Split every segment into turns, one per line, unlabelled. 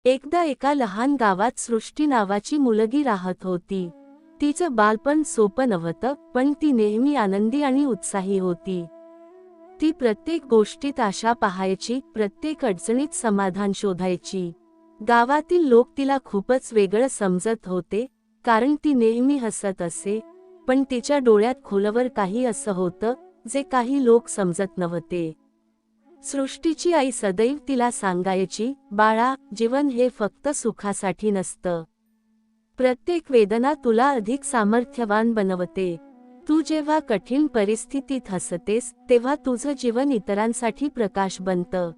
एकदा एका लहान गावात सृष्टी नावाची मुलगी राहत होती. तिचं बालपण सोपं नव्हतं, पण ती नेहमी आनंदी आणि उत्साही होती. ती प्रत्येक गोष्टीत आशा पाहायची, प्रत्येक अडचणीत समाधान शोधायची. गावातील लोक तिला खूपच वेगळं समजत होते, कारण ती नेहमी हसत असे, पण तिच्या डोळ्यात खोलवर काही असं होतं, जे काही लोक समजत नव्हते. सृष्टीची आई सदैव तिला सांगायची, बाळा, जीवन हे फक्त सुखासाठी नसतं. प्रत्येक वेदना तुला अधिक सामर्थ्यवान बनवते. तू जेव्हा कठीण परिस्थितीत हसतेस, तेव्हा तुझं जीवन इतरांसाठी प्रकाश बनतं.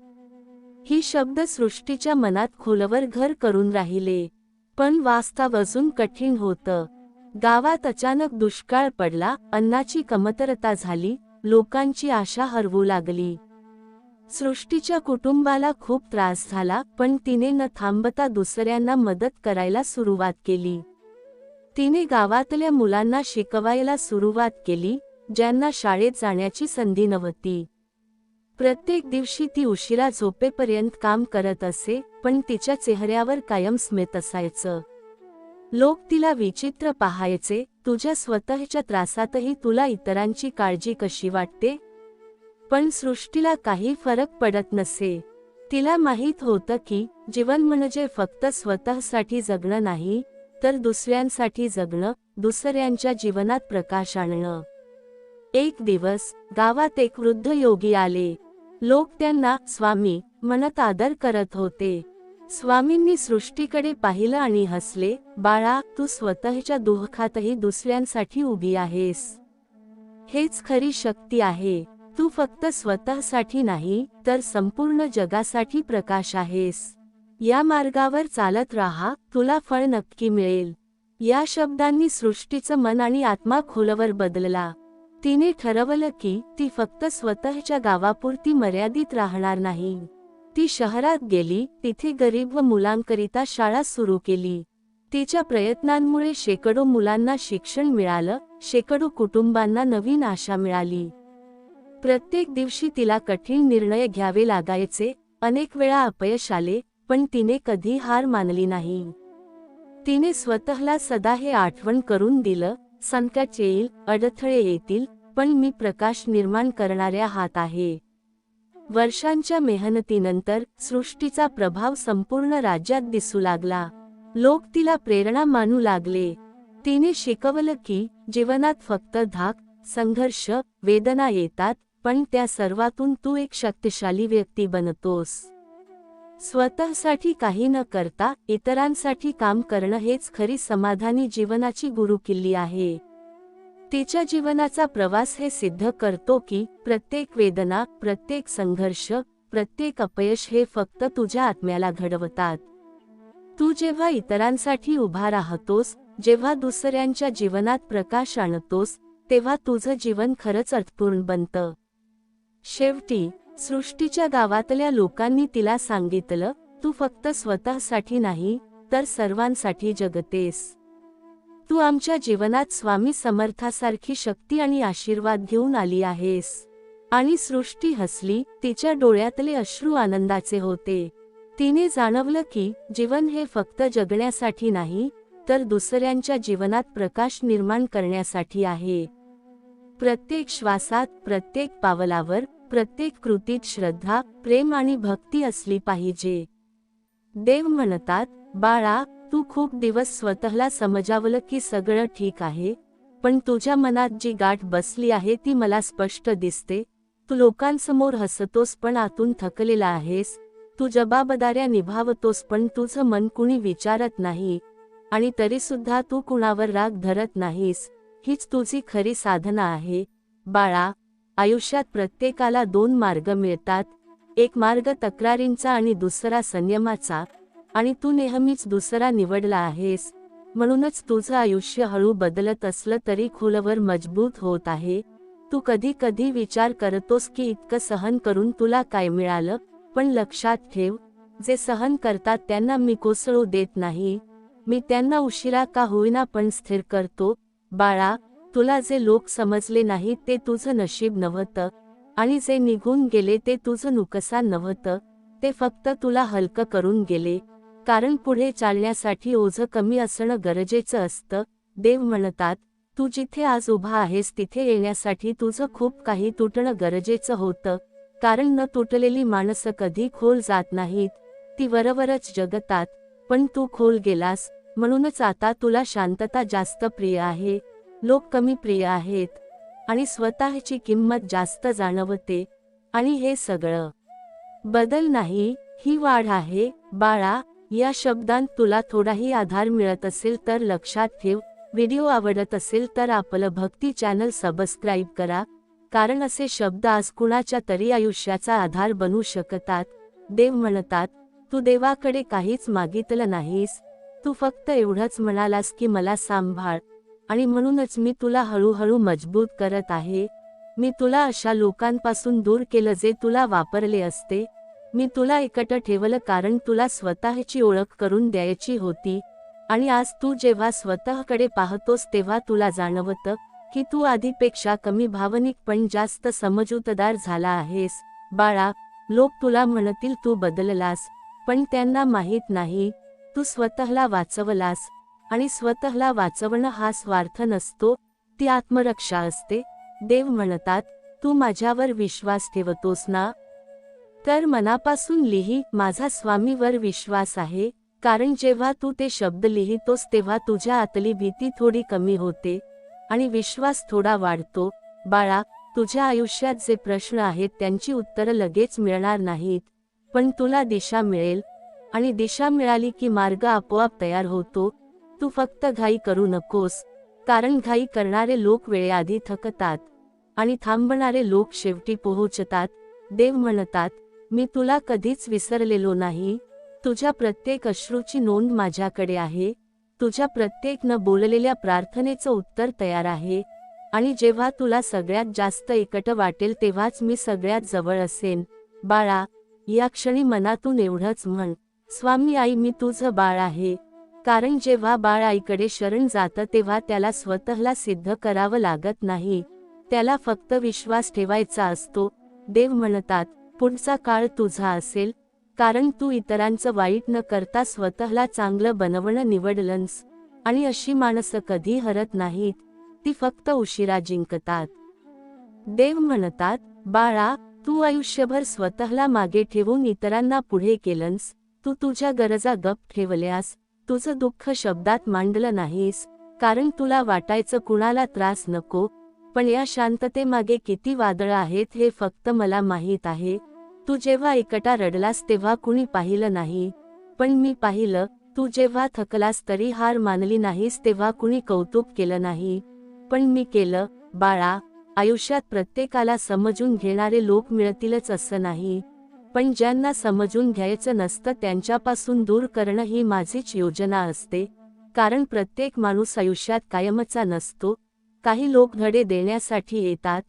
ही शब्द सृष्टीच्या मनात खोलवर घर करून राहिले. पण वास्तव अजून कठीण होतं. गावात अचानक दुष्काळ पडला, अन्नाची कमतरता झाली, लोकांची आशा हरवू लागली. सृष्टीच्या कुटुंबाला खूप त्रास झाला, पण तिने न थांबता दुसऱ्यांना मदत करायला सुरुवात केली. तिने गावातल्या मुलांना शिकवायला सुरुवात केली, ज्यांना शाळेत जाण्याची संधी नव्हती. प्रत्येक दिवशी ती उशिरा झोपेपर्यंत काम करत असे, पण तिच्या चेहऱ्यावर कायम स्मित असायचं. लोक तिला विचित्र पाहायचे, तुझ्या स्वतःच्या त्रासातही तुला इतरांची काळजी कशी वाटते? पण सृष्टीला काही फरक पडत नसे. तिला माहीत होतं की जीवन म्हणजे फक्त स्वतःसाठी जगणं नाही, तर दुसऱ्यांसाठी जगणं, दुसऱ्यांच्या जीवनात प्रकाश आणणं. एक दिवस गावात एक वृद्ध योगी आले. लोक त्यांना स्वामी म्हणत आदर करत होते. स्वामींनी सृष्टीकडे पाहिलं आणि हसले, बाळा, तू स्वतःच्या दुःखातही दुसऱ्यांसाठी उभी आहेस. हेच खरी शक्ती आहे. तू फक्त स्वतःसाठी नाही, तर संपूर्ण जगासाठी प्रकाश आहेस. या मार्गावर चालत राहा, तुला फळ नक्की मिळेल. या शब्दांनी सृष्टीचं मन आणि आत्मा खोलवर बदलला. तिने ठरवलं की ती फक्त स्वतःच्या गावापुरती मर्यादित राहणार नाही. ती शहरात गेली, तिथे गरीब व मुलांकरिता शाळा सुरू केली. तिच्या प्रयत्नांमुळे शेकडो मुलांना शिक्षण मिळालं, शेकडो कुटुंबांना नवीन आशा मिळाली. प्रत्येक दिवशी तिला कठीण निर्णय घ्यावे लागायचे, अनेक वेळा अपयश आले, पण तिने कधी हार मानली नाही. तिने स्वतःला सदा हे आठवण करून दिलं, संकट येईल, अडथळे येतील, पण मी प्रकाश निर्माण करणाऱ्या हात आहे. वर्षांच्या मेहनतीनंतर सृष्टीचा प्रभाव संपूर्ण राज्यात दिसू लागला. लोक तिला प्रेरणा मानू लागले. तिने शिकवलं की जीवनात फक्त धाक, संघर्ष, वेदना येतात, पण त्या सर्वातून तू एक शक्तिशाली व्यक्ती बनतोस. स्वतःसाठी काही न करता इतरांसाठी काम करणं हेच खरी समाधानी जीवनाची गुरुकिल्ली आहे. तिच्या जीवनाचा प्रवास हे सिद्ध करतो की प्रत्येक वेदना, प्रत्येक संघर्ष, प्रत्येक अपयश हे फक्त तुझ्या आत्म्याला घडवतात. तू जेव्हा इतरांसाठी उभा राहतोस, जेव्हा दुसऱ्यांच्या जीवनात प्रकाश आणतोस, तेव्हा तुझं जीवन खरंच अर्थपूर्ण बनतं. शेवटी सृष्टीच्या गावातल्या लोकांनी तिला सांगितलं, तू फक्त स्वतःसाठी नाही, तर सर्वांसाठी जगतेस. तू आमच्या जीवनात स्वामी समर्थासारखी शक्ती आणि आशीर्वाद घेऊन आली आहेस. आणि सृष्टी हसली, तिच्या डोळ्यातले अश्रू आनंदाचे होते. तिने जाणवलं की जीवन हे फक्त जगण्यासाठी नाही, तर दुसऱ्यांच्या जीवनात प्रकाश निर्माण करण्यासाठी आहे. प्रत्येक श्वासात, प्रत्येक पावलावर, प्रत्येक कृतीत श्रद्धा, प्रेम आणि भक्ती असली पाहिजे. देव म्हणतात, बाळा, तू खूप दिवस स्वतःला समजावलं की सगळं ठीक आहे, पण तुझ्या मनात जी गाठ बसली आहे ती मला स्पष्ट दिसते. तू लोकांसमोर हसतोस पण आतून थकलेला आहेस. तू जबाबदाऱ्या निभावतोस पण तुझं मन कुणी विचारत नाही, आणि तरीसुद्धा तू कुणावर राग धरत नाहीस. हीच तुझी खरी साधना आहे. बाळा, आयुष्यात प्रत्येकाला दोन मार्ग मिळतात, एक मार्ग तक्रारींचा आणि दुसरा संयमाचा, आणि तू नेहमीच दुसरा निवडला आहेस. म्हणूनच तुझं आयुष्य हळू बदलत असलं तरी खोलवर मजबूत होत आहे. तू कधी कधी विचार करतोस की इतकं सहन करून तुला काय मिळालं, पण लक्षात ठेव, जे सहन करतात त्यांना मी कोसळू देत नाही. मी त्यांना उशिरा का होईना पण स्थिर करतो. बाळा, तुला जे लोक समजले नाहीत ते तुझं नशीब नव्हतं, आणि जे निघून गेले ते तुझं नुकसान नव्हतं, ते फक्त तुला हलकं करून गेले. कारण पुढे चालण्यासाठी ओझं कमी असणं गरजेचं असतं. देव म्हणतात, तू जिथे आज उभा आहेस तिथे येण्यासाठी तुझं खूप काही तुटणं गरजेचं होतं. कारण न तुटलेली माणसं कधी खोल जात नाहीत, ती वरवरच जगतात. पण तू खोल गेलास, म्हणूनच आता तुला शांतता जास्त प्रिय आहे, लोक कमी प्रिय आहेत, आणि स्वतःची किंमत जास्त जाणवते. आणि हे सगळं बदल नाही, ही वाढ आहे. बाळा, या शब्दांत तुला थोडाही आधार मिळत असेल तर लक्षात ठेव. व्हिडिओ आवडत असेल तर आपलं भक्ती चॅनल सबस्क्राईब करा, कारण असे शब्द आज कुणाच्या तरी आयुष्याचा आधार बनू शकतात. देव म्हणतात, तू देवाकडे काहीच मागितलं नाहीस, तू फक्त एवढंच म्हणालास की मला सांभाळ, आणि म्हणूनच मी तुला हळूहळू मजबूत करत आहे. मी तुला अशा लोकांपासून दूर केलं जे तुला वापरले असते. मी तुला एकटं ठेवलं कारण तुला स्वतःची ओळख करून द्यायची होती. आणि आज तू जेव्हा स्वतःकडे पाहतोस तेव्हा तुला जाणवतं की तू आधीपेक्षा कमी भावनिक पण जास्त समजूतदार झाला आहेस. बाळा, लोक तुला म्हणतील तू बदललास, पण त्यांना माहीत नाही तू स्वतःला वाचवलास. आणि स्वतःला वाचवणं हा स्वार्थ नसतो, ती आत्मरक्षा असते. देव म्हणतात, तू माझ्यावर विश्वास ठेवतोस ना? तर मनापासून लिही, माझा स्वामीवर विश्वास आहे. कारण जेव्हा तू ते शब्द लिहितोस तेव्हा तुझ्या आतली भीती थोडी कमी होते आणि विश्वास थोडा वाढतो. बाळा, तुझ्या आयुष्यात जे प्रश्न आहेत त्यांची उत्तरं लगेच मिळणार नाहीत, पण तुला दिशा मिळेल. आणि दिशा मिळाली की मार्ग आपोआप तयार होतो. तू फक्त घाई करू नकोस, कारण घाई करणारे लोक वेळेआधी थकतात आणि थांबणारे लोक शेवटी पोहोचतात. देव म्हणतात, मी तुला कधीच विसरलेलो नाही. तुझ्या प्रत्येक अश्रूची नोंद माझ्याकडे आहे. तुझ्या प्रत्येक न बोललेल्या प्रार्थनेचं उत्तर तयार आहे. आणि जेव्हा तुला सगळ्यात जास्त एकटं वाटेल तेव्हाच मी सगळ्यात जवळ असेन. बाळा, या क्षणी मनातून एवढंच म्हण, स्वामी आई मी तुझं बाळ आहे. कारण जेव्हा बाळ आईकडे शरण जातं तेव्हा त्याला स्वतःला सिद्ध करावं लागत नाही, त्याला फक्त विश्वास ठेवायचा असतो. देव म्हणतात, पुढचा काळ तुझा असेल, कारण तू इतरांचं वाईट न करता स्वतःला चांगलं बनवणं निवडलंस. आणि अशी माणसं कधी हरत नाहीत, ती फक्त उशिरा जिंकतात. देव म्हणतात, बाळा, तू आयुष्यभर स्वतःला मागे ठेवून इतरांना पुढे केलंस. तू तुझ्या गरजा गप्प ठेवल्यास, तुझं दुःख शब्दात मांडलं नाहीस, कारण तुला वाटायचं कुणाला त्रास नको. पण या शांततेमागे किती वादळ आहेत हे फक्त मला माहीत आहे. तू जेव्हा एकटा रडलास तेव्हा कुणी पाहिलं नाही, पण मी पाहिलं. तू जेव्हा थकलास तरी हार मानली नाहीस तेव्हा कुणी कौतुक केलं नाही, पण मी केलं. बाळा, आयुष्यात प्रत्येकाला समजून घेणारे लोक मिळतीलच असं नाही, पण ज्यांना समजून घ्यायचं नसतं त्यांच्यापासून दूर करणं ही माझीच योजना असते. कारण प्रत्येक माणूस आयुष्यात कायमचा नसतो. काही लोक धडे देण्यासाठी येतात,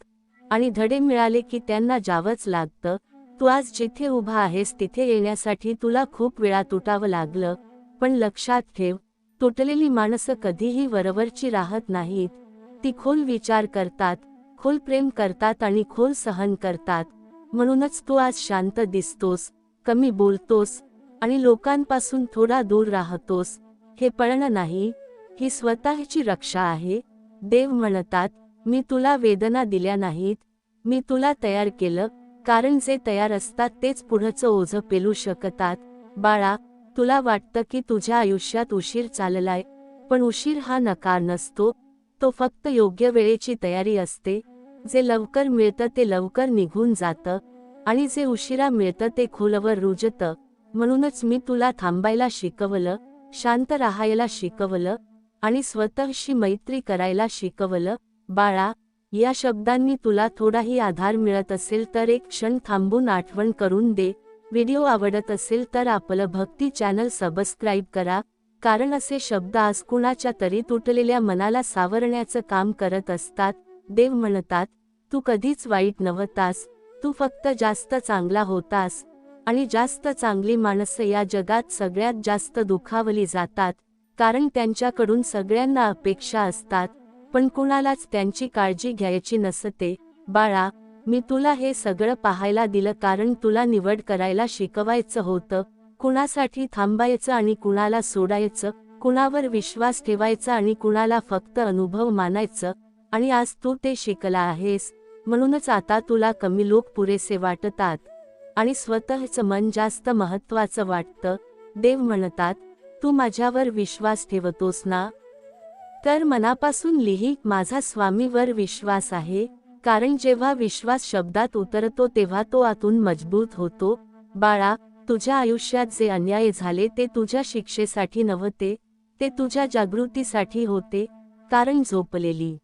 आणि धडे मिळाले की त्यांना जावंच लागतं. तू आज जिथे उभा आहेस तिथे येण्यासाठी तुला खूप वेळा तुटावं लागलं, पण लक्षात ठेव, तुटलेली माणसं कधीही वरवरची राहत नाहीत. ती खोल विचार करतात, खोल प्रेम करतात आणि खोल सहन करतात. म्हणूनच तू आज शांत दिसतोस, कमी बोलतोस, आणि लोकांपासून थोडा दूर राहतोस. हे पळणं नाही, ही स्वतःची रक्षा आहे. देव म्हणतात, मी तुला वेदना दिल्या नाहीत, मी तुला तयार केलं. कारण जे तयार असतात तेच पुढचं ओझं पेलू शकतात. बाळा, तुला वाटतं की तुझ्या आयुष्यात उशीर चाललाय, पण उशीर हा नकार नसतो, तो फक्त योग्य वेळेची तयारी असते. जे लवकर मिळतं ते लवकर निघून जातं, आणि जे उशिरा मिळतं ते खोलवर रुजतं. म्हणूनच मी तुला थांबायला शिकवलं, शांत राहायला शिकवलं, आणि स्वतःशी मैत्री करायला शिकवलं. बाळा, या शब्दांनी तुला थोडाही आधार मिळत असेल तर एक क्षण थांबून आठवण करून दे. व्हिडिओ आवडत असेल तर आपलं भक्ती चॅनल सबस्क्राईब करा, कारण असे शब्द आज कुणाच्या तरी तुटलेल्या मनाला सावरण्याचं काम करत असतात. देव म्हणतात, तू कधीच वाईट नव्हतास, तू फक्त जास्त चांगला होतास. आणि जास्त चांगली माणसं या जगात सगळ्यात जास्त दुखावली जातात, कारण त्यांच्याकडून सगळ्यांना अपेक्षा असतात, पण कुणालाच त्यांची काळजी घ्यायची नसते. बाळा, मी तुला हे सगळं पाहायला दिलं कारण तुला निवड करायला शिकवायचं होतं. कुणासाठी थांबायचं आणि कुणाला सोडायचं, कुणावर विश्वास ठेवायचा आणि कुणाला फक्त अनुभव मानायचं, आणि आज तू ते शिकला आहेस. म्हणूनच आता तुला कमी लोक पुरेसे वाटतात आणि स्वतःचं मन जास्त महत्त्वाचं वाटतं. देव म्हणतात, तू माझ्यावर विश्वास ठेवतोस ना? तर मनापासून लिही, माझा स्वामीवर विश्वास आहे. कारण जेव्हा विश्वास शब्दात उतरतो तेव्हा तो आतून मजबूत होतो. बाळा, तुझ्या आयुष्यात जे अन्याय झाले ते तुझ्या शिक्षेसाठी नव्हते, ते तुझ्या जागृतीसाठी होते. कारण झोपलेली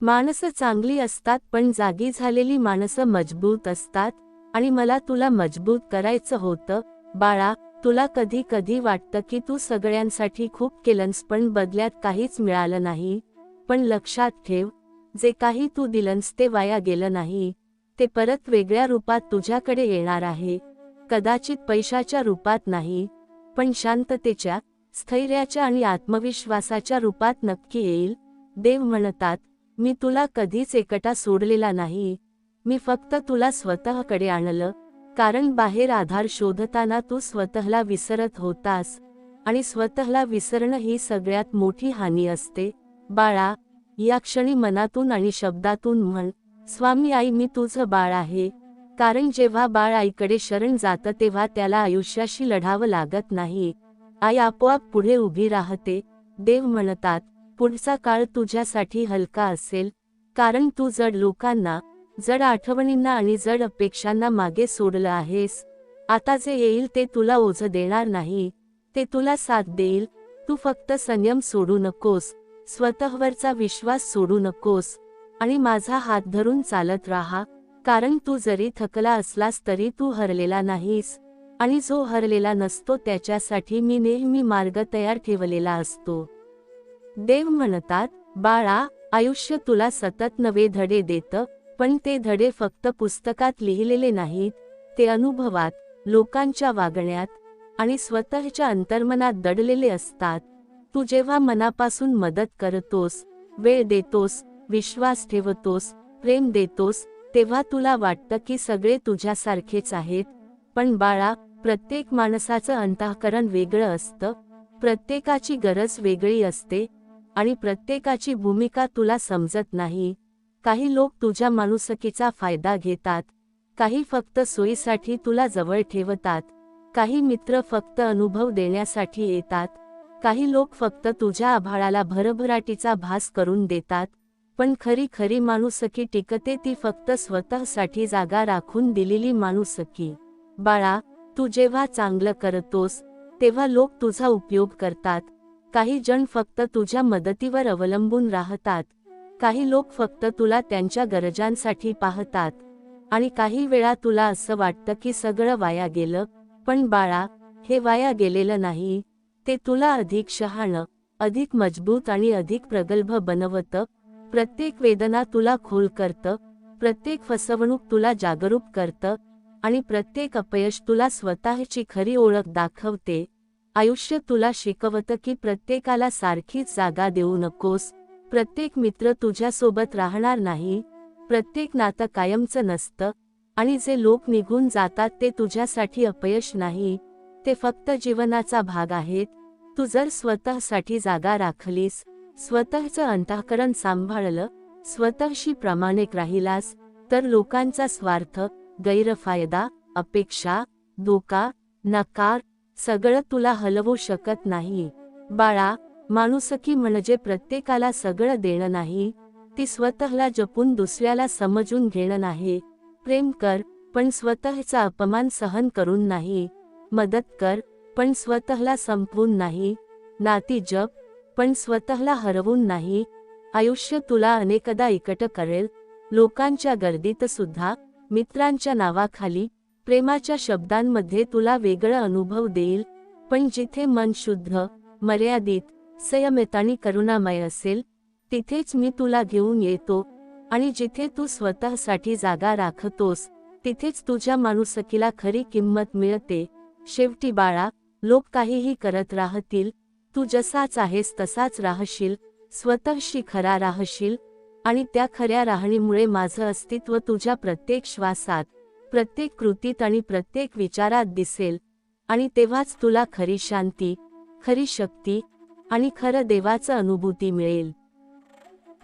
माणसं चांगली असतात, पण जागी झालेली माणसं मजबूत असतात. आणि मला तुला मजबूत करायचं होतं. बाळा, तुला कधी कधी वाटतं की तू सगळ्यांसाठी खूप केलंस पण बदल्यात काहीच मिळालं नाही. पण लक्षात ठेव, जे काही तू दिलंस ते वाया गेलं नाही. ते परत वेगळ्या रूपात तुझ्याकडे येणार आहे. कदाचित पैशाच्या रूपात नाही, पण शांततेच्या, स्थैर्याच्या आणि आत्मविश्वासाच्या रूपात नक्की येईल. देव म्हणतात, मी तुला कधीच एकटा सोडलेला नाही. मी फक्त तुला स्वतःकडे आणलं. कारण बाहेर आधार शोधताना तू स्वतःला विसरत होतास, आणि स्वतःला विसरणं ही सगळ्यात मोठी हानी असते. बाळा, या क्षणी मनातून आणि शब्दातून म्हण, स्वामी आई, मी तुझं बाळ आहे. कारण जेव्हा बाळ आईकडे शरण जातं तेव्हा त्याला आयुष्याशी लढावं लागत नाही. आई आपोआप पुढे उभी राहते. देव म्हणतात, पुढचा काळ तुझ्यासाठी हलका असेल. कारण तू जड लोकांना, जड आठवणींना आणि जड अपेक्षांना मागे सोडलं आहेस. आता जे येईल ते तुला ओझं देणार नाही, ते तुला साथ देईल. तू फक्त संयम सोडू नकोस, स्वतःवरचा विश्वास सोडू नकोस, आणि माझा हात धरून चालत राहा. कारण तू जरी थकला असलास तरी तू हरलेला नाहीस, आणि जो हरलेला नसतो त्याच्यासाठी मी नेहमी मार्ग तयार ठेवलेला असतो. देव म्हणतात, बाळा, आयुष्य तुला सतत नवे धडे देतं, पण ते धडे फक्त पुस्तकात लिहिलेले नाहीत. ते अनुभवात, लोकांच्या वागण्यात आणि स्वतःच्या अंतर्मनात दडलेले असतात. तू जेव्हा मनापासून मदत करतोस, वेळ देतोस, विश्वास ठेवतोस, प्रेम देतोस, तेव्हा तुला वाटतं की सगळे तुझ्यासारखेच आहेत. पण बाळा, प्रत्येक माणसाचं अंतःकरण वेगळं असतं. प्रत्येकाची गरज वेगळी असते, आणि प्रत्येकाची भूमिका तुला समजत नाही. काही लोक तुझ्या माणुसकीचा फायदा घेतात, काही फक्त सोयीसाठी तुला जवळ ठेवतात, काही मित्र फक्त अनुभव देण्यासाठी येतात, काही लोक फक्त तुझ्या आभाळाला भरभराटीचा भास करून देतात. पण खरी खरी माणुसकी टिकते ती फक्त स्वतःसाठी जागा राखून दिलेली माणुसकी. बाळा, तू जेव्हा चांगलं करतोस तेव्हा लोक तुझा उपयोग करतात. काही जण फक्त तुझ्या मदतीवर अवलंबून राहतात, काही लोक फक्त तुला त्यांच्या गरजांसाठी पाहतात, आणि काही वेळा तुला असं वाटतं की सगळं वाया गेलं. पण बाळा, हे वाया गेलेलं नाही. ते तुला अधिक शहाणं, अधिक मजबूत आणि अधिक प्रगल्भ बनवतं. प्रत्येक वेदना तुला खोल करतं, प्रत्येक फसवणूक तुला जागरूक करतं, आणि प्रत्येक अपयश तुला स्वतःची खरी ओळख दाखवते. आयुष्य तुला शिकवतं की प्रत्येकाला सारखीच जागा देऊ नकोस. प्रत्येक मित्र तुझ्यासोबत राहणार नाही, प्रत्येक नातं कायमचं नसतं, आणि जे लोक निघून जातात ते तुझ्यासाठी अपयश नाही, ते फक्त जीवनाचा भाग आहेत. तू जर स्वतःसाठी जागा राखलीस, स्वतःचं अंतःकरण सांभाळलं, स्वतःशी प्रामाणिक राहिलास, तर लोकांचा स्वार्थ, गैरफायदा, अपेक्षा, धोका, नकार सगळं तुला हलवू शकत नाही. बाळा, माणुसकी म्हणजे प्रत्येकाला सगळं देणं नाही, ती स्वतःला जपून दुसऱ्याला समजून घेणं नाही. प्रेम कर, पण स्वतःचा अपमान सहन करून नाही. मदत कर, पण स्वतःला संपवून नाही. नाती जप, पण स्वतःला हरवून नाही. आयुष्य तुला अनेकदा एकटं करेल, लोकांच्या गर्दीत सुद्धा, मित्रांच्या नावाखाली, प्रेमाच्या शब्दांमध्ये तुला वेगळा अनुभव देईल. पण जिथे मन शुद्ध, मर्यादित, संयमित आणि करुणामय असेल, तिथेच मी तुला घेऊन येतो. आणि जिथे तू स्वतःसाठी जागा राखतोस, तिथेच तुझ्या माणुसकीला खरी किंमत मिळते. शेवटी बाळा, लोक काहीही करत राहतील, तू जसाच आहेस तसाच राहशील, स्वतःशी खरा राहशील, आणि त्या खऱ्या राहणीमुळे माझं अस्तित्व तुझ्या प्रत्येक श्वासात, प्रत्येक कृतीत आणि प्रत्येक विचारात दिसेल. आणि तेव्हाच तुला खरी शांती, खरी शक्ती आणि खरं देवाचं अनुभूती मिळेल.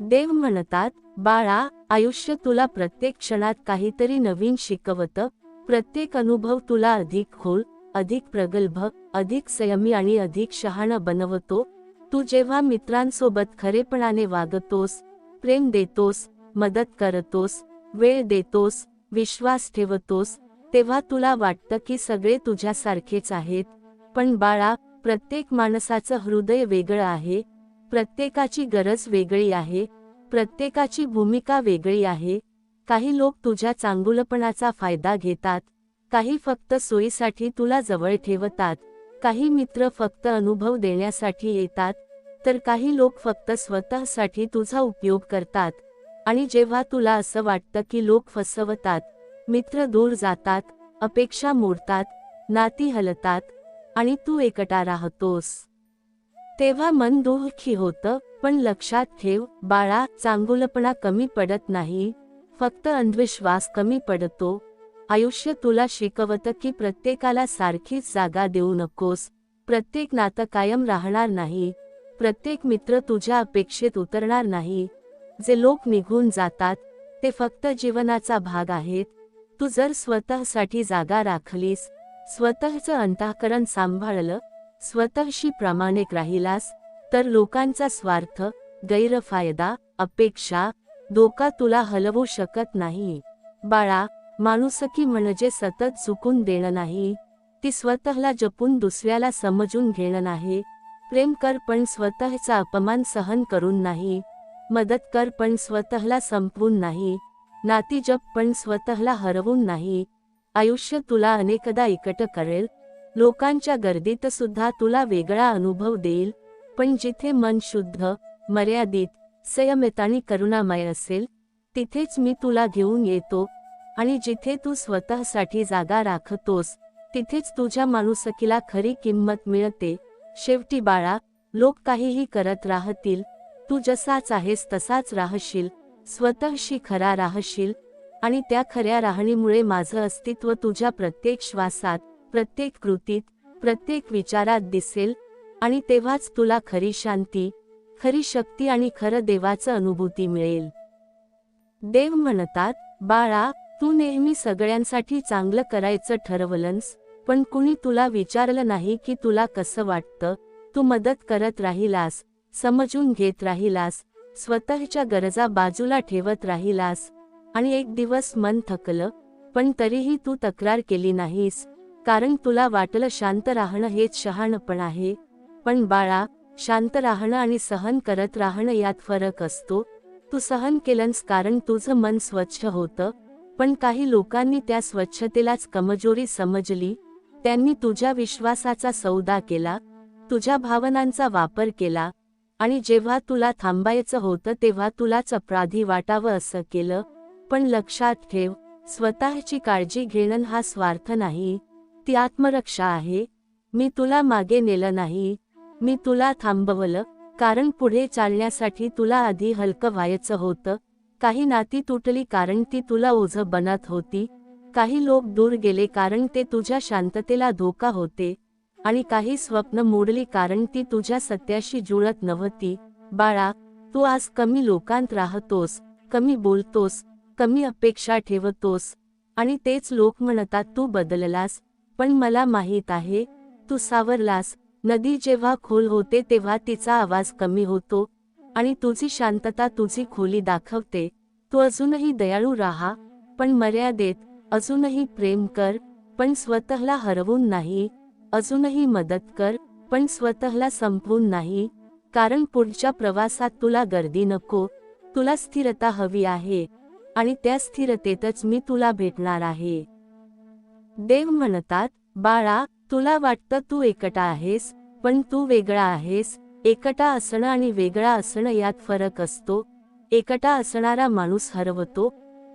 देव म्हणतात, बाळा, आयुष्य तुला प्रत्येक क्षणात काहीतरी नवीन शिकवतं. प्रत्येक अनुभव तुला अधिक खोल, अधिक प्रगल्भ, अधिक संयमी आणि अधिक शहाणं बनवतो. तू जेव्हा मित्रांसोबत खरेपणाने वागतोस, प्रेम देतोस, मदत करतोस, वेळ देतोस, विश्वास ठेवतोस, तेव्हा तुला वाटतं की सगळे तुझ्यासारखेच आहेत. पण बाळा, प्रत्येक माणसाचं हृदय वेगळं आहे, प्रत्येकाची गरज वेगळी आहे, प्रत्येकाची भूमिका वेगळी आहे. काही लोक तुझ्या चांगुलपणाचा फायदा घेतात, काही फक्त सोयीसाठी तुला जवळ ठेवतात, काही मित्र फक्त अनुभव देण्यासाठी येतात, तर काही लोक फक्त स्वतःसाठी तुझा उपयोग करतात. आणि जेव्हा तुला असं वाटतं की लोक फसवतात, मित्र दूर जातात, अपेक्षा मोडतात, नाती हलतात आणि तू एकटा राहतोस, तेव्हा मन दुःखी होतं. पण लक्षात ठेव बाळा, चांगुलपणा कमी पडत नाही, फक्त अंधविश्वास कमी पडतो. आयुष्य तुला शिकवतं की प्रत्येकाला सारखीच जागा देऊ नकोस, प्रत्येक नातं कायम राहणार नाही, प्रत्येक मित्र तुझ्या अपेक्षेत उतरणार नाही. जे लोक निघून जातात ते फक्त जीवनाचा भाग आहेत. तू जर स्वतःसाठी जागा राखलीस, स्वतःचं अंतःकरण सांभाळलं, स्वतःशी प्रामाणिक राहिलास, तर लोकांचा स्वार्थ, गैरफायदा, अपेक्षा, धोका तुला हलवू शकत नाही. बाळा, माणुसकी म्हणजे सतत चुकून देणं नाही, ती स्वतःला जपून दुसऱ्याला समजून घेणं नाही. प्रेम कर पण स्वतःचा अपमान सहन करून नाही, मदत कर पण स्वतःला संपवून नाही, नाती जप पण स्वतःला हरवून नाही. आयुष्य तुला अनेकदा एकटं करेल, लोकांच्या गर्दीत सुद्धा तुला वेगळा अनुभव देईल. पण जिथे मन शुद्ध, मर्यादित, संयमित आणि करुणामय असेल, तिथेच मी तुला घेऊन येतो. आणि जिथे तू स्वतःसाठी जागा राखतोस, तिथेच तुझ्या माणुसकीला खरी किंमत मिळते. शेवटी बाळा, लोक काहीही करत राहतील, तू जसाच आहेस तसाच राहशील, स्वतःशी खरा राहशील. आणि त्या खऱ्या राहणीमुळे माझं अस्तित्व तुझ्या प्रत्येक श्वासात, प्रत्येक कृतीत, प्रत्येक विचारात दिसेल. आणि तेव्हाच तुला खरी शांती, खरी शक्ती आणि खरं देवाचं अनुभूती मिळेल. देव म्हणतात, बाळा, तू नेहमी सगळ्यांसाठी चांगलं करायचं ठरवलंस, पण कुणी तुला विचारलं नाही की तुला कसं वाटतं. तू मदत करत राहिलास, समजून घेत राहिलास, स्वतःच्या गरजा बाजूला ठेवत राहिलास. आणि एक दिवस मन थकलं, पण तरीही तू तक्रार केली नाहीस, कारण तुला वाटलं शांत राहणं हेच शहाणपण आहे. पण बाळा, शांत राहणं आणि सहन करत राहणं यात फरक असतो. तू सहन केलंस कारण तुझं मन स्वच्छ होतं, पण काही लोकांनी त्या स्वच्छतेलाच कमजोरी समजली. त्यांनी तुझ्या विश्वासाचा सौदा केला, तुझ्या भावनांचा वापर केला, आणि जेव्हा तुला थांबायचं होतं तेव्हा तुलाच अपराधी वाटावं असं केलं. पण लक्षात ठेव, स्वतःची काळजी घेणं हा स्वार्थ नाही, ती आत्मरक्षा आहे. मी तुला मागे नेलं नाही, मी तुला थांबवलं, कारण पुढे चालण्यासाठी तुला आधी हलकं व्हायचं होतं. काही नाती तुटली कारण ती तुला ओझं बनत होती, काही लोक दूर गेले कारण ते तुझ्या शांततेला धोका होते, आणि काही स्वप्न मोडली कारण ती तुझ्या सत्याशी जुळत नव्हती. बाळा, तू आज कमी लोकांत राहतोस, कमी बोलतोस, कमी अपेक्षा ठेवतोस, आणि तेच लोक म्हणतात तू बदललास. पण मला माहीत आहे, तू सावरलास. नदी जेव्हा खोल होते तेव्हा तिचा आवाज कमी होतो, आणि तुझी शांतता तुझी खोली दाखवते. तू अजूनही दयाळू राहा, पण मर्यादेत. अजूनही प्रेम कर, पण स्वतःला हरवून नाही. अजूनही मदत कर, पण स्वतःला संपवून नाही. कारण पुढच्या प्रवासात तुला गर्दी नको, तुला स्थिरता हवी आहे, आणि त्या स्थिरतेतच मी तुला भेटणार आहे. देव म्हणतात, बाळा, तुला वाटतं तू एकटा आहेस, पण तू वेगळा आहेस. एकटा असणं आणि वेगळा असणं यात फरक असतो. एकटा असणारा माणूस हरवतो,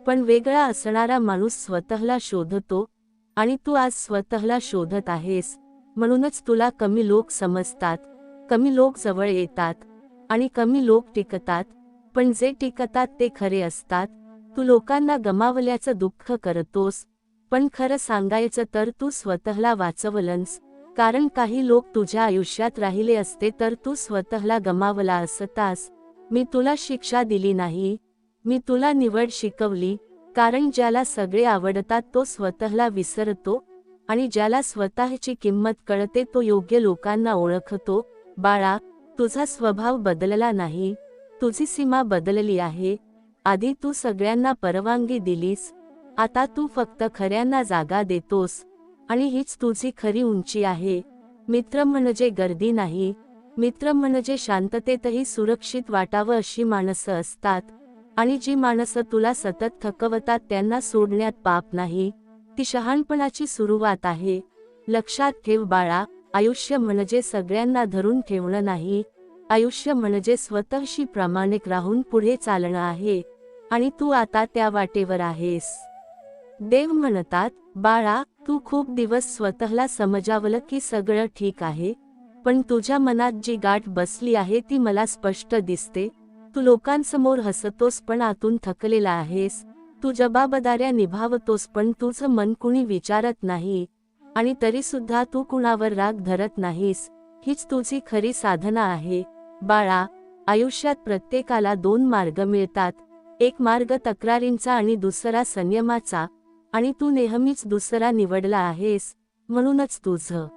पण वेगळा असणारा माणूस स्वतःला शोधतो. आणि तू आज स्वतःला शोधत आहेस, म्हणूनच तुला कमी लोक समजतात, कमी लोक जवळ येतात, आणि कमी लोक टिकतात. पण जे टिकतात ते खरे असतात. तू लोकांना गमावल्याचं दुःख करतोस, पण खरं सांगायचं तर तू स्वतःला वाचवलंस, कारण काही लोक तुझ्या आयुष्यात राहिले असते तर तू स्वतःला गमावला असतास. मी तुला शिक्षा दिली नाही, मी तुला निवड शिकवली, कारण ज्याला सगळे आवडतात तो स्वतःला विसरतो, आणि ज्याला स्वतःची किंमत कळते तो योग्य लोकांना ओळखतो. बाळा, तुझा स्वभाव बदलला नाही, तुझी सीमा बदलली आहे. आधी तू सगळ्यांना परवानगी दिलीस, आता तू फक्त खऱ्यांना जागा देतोस, आणि हीच तुझी खरी उंची आहे. मित्र म्हणजे गर्दी नाही, मित्र म्हणजे शांततेतही सुरक्षित वाटावं अशी माणसं असतात. आणि जी माणसं तुला सतत थकवतात त्यांना सोडण्यात पाप नाही, ती शहाणपणाची सुरुवात आहे. लक्षात ठेव बाळा, आयुष्य म्हणजे सगळ्यांना धरून ठेवणं नाही, आयुष्य म्हणजे स्वतःशी प्रामाणिक राहून पुढे चालणं आहे, आणि तू आता त्या वाटेवर आहेस. देव म्हणतात, बाळा, तू खूप दिवस स्वतःला समजावलं की सगळं ठीक आहे, पण तुझ्या मनात जी गाठ बसली आहे ती मला स्पष्ट दिसते. तू लोकांसमोर हसतोस पण आतून थकलेला आहेस. तू जबाबदाऱ्या निभावतोस पण तुझं मन कुणी विचारत नाही, आणि तरी सुद्धा तू कुणावर राग धरत नाहीस. हीच तुझी खरी साधना आहे. बाळा, आयुष्यात प्रत्येकाला दोन मार्ग मिळतात, एक मार्ग तक्रारींचा आणि दुसरा संयमाचा, आणि तू नेहमीच दुसरा निवडला आहेस. म्हणूनच तुझं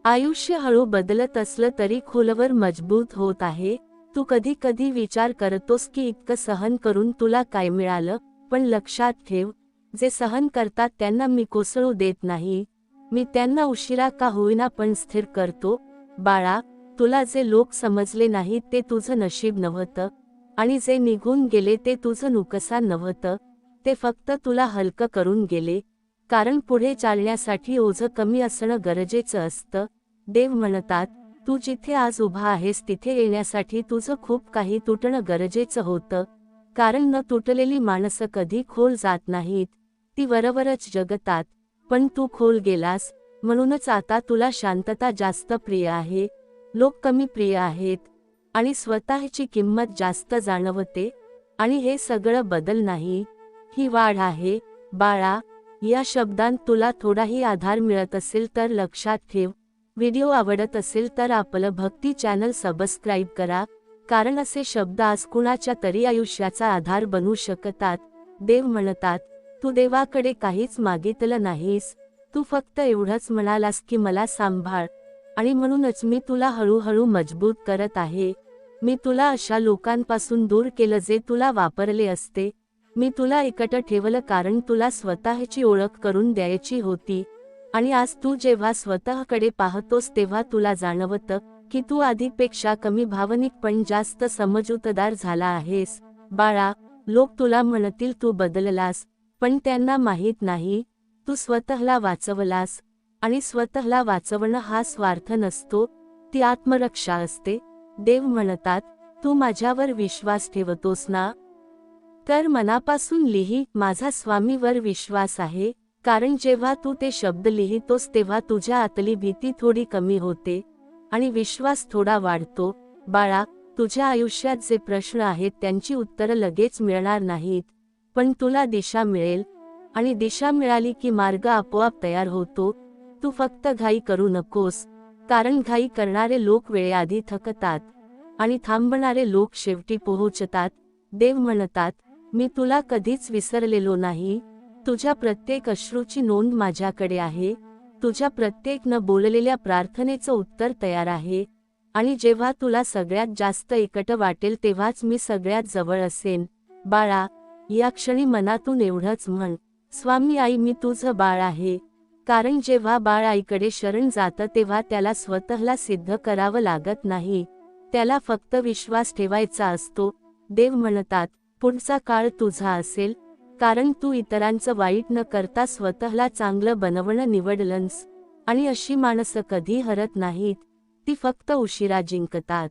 आयुष्य हळू बदलत असलं तरी खोलवर मजबूत होत आहे. तू कधी कधी विचार करतोस की इतकं सहन करून तुला काय मिळालं, पण लक्षात ठेव, जे सहन करतात त्यांना मी कोसळू देत नाही, मी त्यांना उशिरा का होईना पण स्थिर करतो. बाळा, तुला जे लोक समजले नाहीत ते तुझं नशीब नव्हतं, आणि जे निघून गेले ते तुझं नुकसान नव्हतं, ते फक्त तुला हलकं करून गेले, कारण पुढे चालण्यासाठी ओझं कमी असणं गरजेचं असतं. देव म्हणतात, तू जिथे आज उभा आहेस तिथे येण्यासाठी तुझं खूप काही तुटणं गरजेचं होतं, कारण न तुटलेली माणसं कधी खोल जात नाहीत, ती वरवरच जगतात. पण तू खोल गेलास, म्हणूनच आता तुला शांतता जास्त प्रिय आहे, लोक कमी प्रिय आहेत, आणि स्वतःची किंमत जास्त जाणवते. आणि हे सगळं बदल नाही, ही वाढ आहे. बाळा, या शब्दांत तुला थोडाही आधार मिळत असेल तर लक्षात ठेव. व्हिडिओ आवडत असेल तर आपलं भक्ती चॅनल सबस्क्राईब करा, कारण असे शब्द आज कुणाच्या तरी आयुष्याचा आधार बनू शकतात. देव म्हणतात, तू देवाकडे काहीच मागितलं नाहीस, तू फक्त एवढंच म्हणालास की मला सांभाळ, आणि म्हणूनच मी तुला हळूहळू मजबूत करत आहे. मी तुला अशा लोकांपासून दूर केलं जे तुला वापरले असते, मी तुला एकटं ठेवलं कारण तुला स्वतःची ओळख करून द्यायची होती. आणि आज तू जेव्हा स्वतःकडे पाहतोस तेव्हा तुला जाणवतं की तू आधीपेक्षा कमी भावनिक पण जास्त समजूतदार झाला आहेस. बाळा, लोक तुला म्हणतील तू बदललास, पण त्यांना माहीत नाही, तू स्वतःला वाचवलास, आणि स्वतःला वाचवणं हा स्वार्थ नसतो, ती आत्मरक्षा असते. देव म्हणतात, तू माझ्यावर विश्वास ठेवतोस ना? तर मनापासून लिही, माझा स्वामीवर विश्वास आहे, कारण जेव्हा तू ते शब्द लिहितोस तेव्हा तुझ्या आतली भीती थोडी कमी होते, आणि विश्वास थोडा वाढतो. बाळा, तुझ्या आयुष्यात जे प्रश्न आहेत त्यांची उत्तरं लगेच मिळणार नाहीत, पण तुला दिशा मिळेल, आणि दिशा मिळाली की मार्ग आपोआप तयार होतो. तू फक्त घाई करू नकोस, कारण घाई करणारे लोक वेळेआधी थकतात, आणि थांबणारे लोक शेवटी पोहोचतात. देव म्हणतात, मी तुला कधीच विसरलेलो नाही, तुझ्या प्रत्येक अश्रूची नोंद माझ्याकडे आहे, तुझ्या प्रत्येक न बोललेल्या प्रार्थनेचं उत्तर तयार आहे, आणि जेव्हा तुला सगळ्यात जास्त एकटं वाटेल तेव्हाच मी सगळ्यात जवळ असेन. बाळा, या क्षणी मनातून एवढंच म्हण, स्वामी आई मी तुझं बाळ आहे, कारण जेव्हा बाळ आईकडे शरण जातं तेव्हा त्याला स्वतःला सिद्ध करावं लागत नाही, त्याला फक्त विश्वास ठेवायचा असतो. देव म्हणतात, पुढचा काळ तुझा असेल, कारण तू इतरांचं वाईट न करता स्वतःला चांगलं बनवणं निवडलंस, आणि अशी माणसं कधी हरत नाहीत, ती फक्त उशिरा जिंकतात.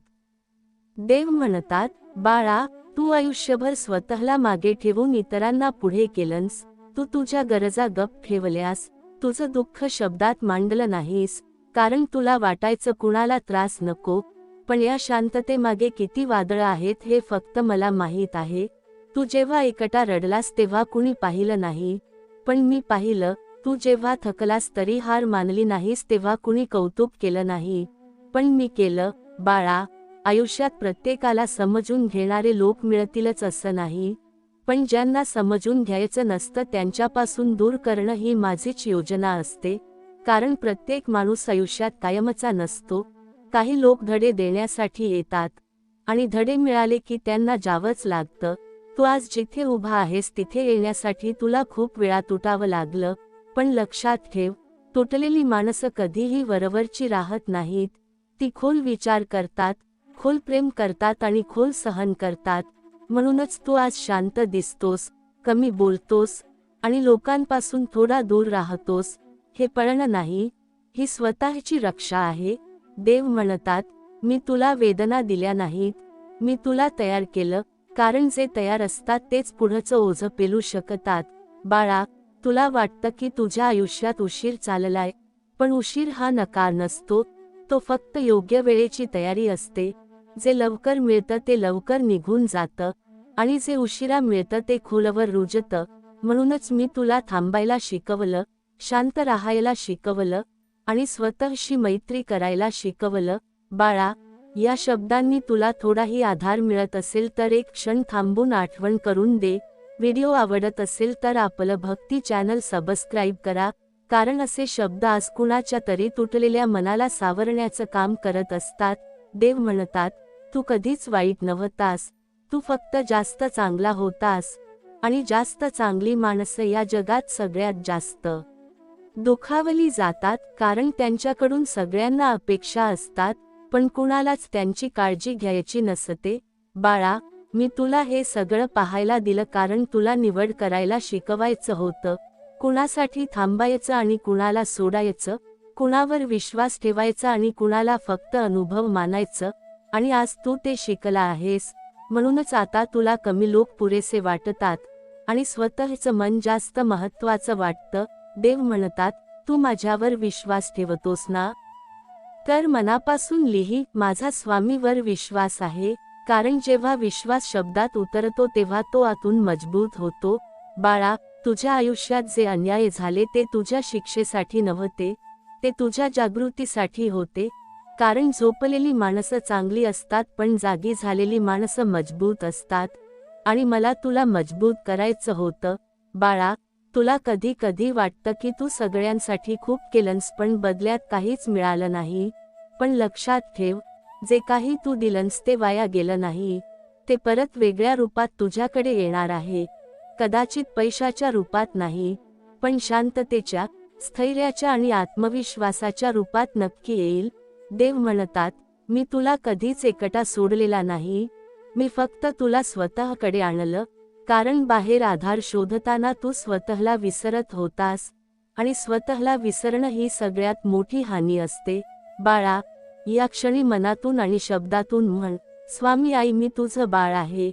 देव म्हणतात, बाळा, तू आयुष्यभर स्वतःला मागे ठेवून इतरांना पुढे केलंस, तू तुझ्या गरजा गप्प ठेवल्यास, तुझं दुःख शब्दात मांडलं नाहीस, कारण तुला वाटायचं कुणाला त्रास नको, पण या शांततेमागे किती वादळं आहेत हे फक्त मला माहीत आहे. तू जेव्हा एकटा रडलास तेव्हा कुणी पाहिलं नाही, पण मी पाहिलं, तू जेव्हा थकलास तरी हार मानली नाहीस तेव्हा कुणी कौतुक केलं नाही, पण मी केलं. बाळा, आयुष्यात प्रत्येकाला समजून घेणारे लोक मिळतीलच असं नाही, पण ज्यांना समजून घ्यायचं नसतं त्यांच्यापासून दूर करणं ही माझीच योजना असते. कारण प्रत्येक माणूस आयुष्यात कायमचा नसतो. काही लोक धडे देण्यासाठी येतात आणि धडे मिळाले की त्यांना जावंच लागतं. तू आज जिथे उभा आहेस तिथे येण्यासाठी तुला खूप वेळा तुटावं लागलं, पण लक्षात ठेव, तुटलेली माणसं कधीही वरवरची राहत नाहीत. ती खोल विचार करतात, खोल प्रेम करतात आणि खोल सहन करतात. म्हणूनच तू आज शांत दिसतोस, कमी बोलतोस आणि लोकांपासून थोडा दूर राहतोस. हे पळणं नाही, ही स्वतःची रक्षा आहे. देव म्हणतात, मी तुला वेदना दिल्या नाहीत, मी तुला तयार केलं. कारण जे तयार असतात तेच पुढचं ओझं पेलू शकतात. बाळा, तुला वाटतं की तुझ्या आयुष्यात उशीर चाललाय, पण उशीर हा नकार नसतो, तो फक्त योग्य वेळेची तयारी असते. जे लवकर मिळतं ते लवकर निघून जातं आणि जे उशिरा मिळतं ते खोलवर रुजतं. म्हणूनच मी तुला थांबायला शिकवलं, शांत राहायला शिकवलं आणि स्वतःशी मैत्री करायला शिकवलं. बाळा, या शब्दांनी तुला थोडाही आधार मिळत असेल तर एक क्षण थांबून आठवण करून दे. व्हिडिओ आवडत असेल तर आपलं भक्ती चॅनल सबस्क्राईब करा, कारण असे शब्द आज कुणाच्या तरी तुटलेल्या मनाला सावरण्याचं काम करत असतात. देव म्हणतात, तू कधीच वाईट नव्हतास, तू फक्त जास्त चांगला होतास आणि जास्त चांगली माणसं या जगात सगळ्यात जास्त दुखावली जातात, कारण त्यांच्याकडून सगळ्यांना अपेक्षा असतात, पण कुणालाच त्यांची काळजी घ्यायची नसते. बाळा, मी तुला हे सगळं पाहायला दिलं कारण तुला निवड करायला शिकवायचं होतं. कुणासाठी थांबायचं आणि कुणाला सोडायचं, कुणावर विश्वास ठेवायचा आणि कुणाला फक्त अनुभव मानायचं. आणि आज तू ते शिकला आहेस, म्हणूनच आता तुला कमी लोक पुरेसे वाटतात आणि स्वतःचं मन जास्त महत्त्वाचं वाटतं. देव म्हणतात, तू माझ्यावर विश्वास ठेवतोस ना? तर मनापासून लिही, माझा स्वामीवर विश्वास आहे. कारण जेव्हा विश्वास शब्दात उतरतो तेव्हा तो आतून मजबूत होतो. बाळा, तुझ्या आयुष्यात जे अन्याय झाले ते तुझ्या शिक्षेसाठी नव्हते, ते तुझ्या जागृतीसाठी होते. कारण झोपलेली माणसं चांगली असतात पण जागी झालेली माणसं मजबूत असतात. आणि मला तुला मजबूत करायचं होतं. बाळा, तुला कधी कधी वाटतं की तू सगळ्यांसाठी खूप केलंस पण बदल्यात काहीच मिळालं नाही, पण लक्षात ठेव, जे काही तू दिलंस ते वाया गेलं नाही. ते परत वेगळ्या रूपात तुझ्याकडे येणार आहे. कदाचित पैशाच्या रूपात नाही, पण शांततेच्या, स्थैर्याच्या आणि आत्मविश्वासाच्या रूपात नक्की येईल. देव म्हणतात, मी तुला कधीच एकटा सोडलेला नाही, मी फक्त तुला स्वतःकडे आणलं. कारण बाहेर आधार शोधताना तू स्वतःला विसरत होतास आणि स्वतःला विसरणं ही सगळ्यात मोठी हानी असते. बाळा, या क्षणी मनातून आणि शब्दातून म्हण, स्वामी आई मी तुझं बाळ आहे.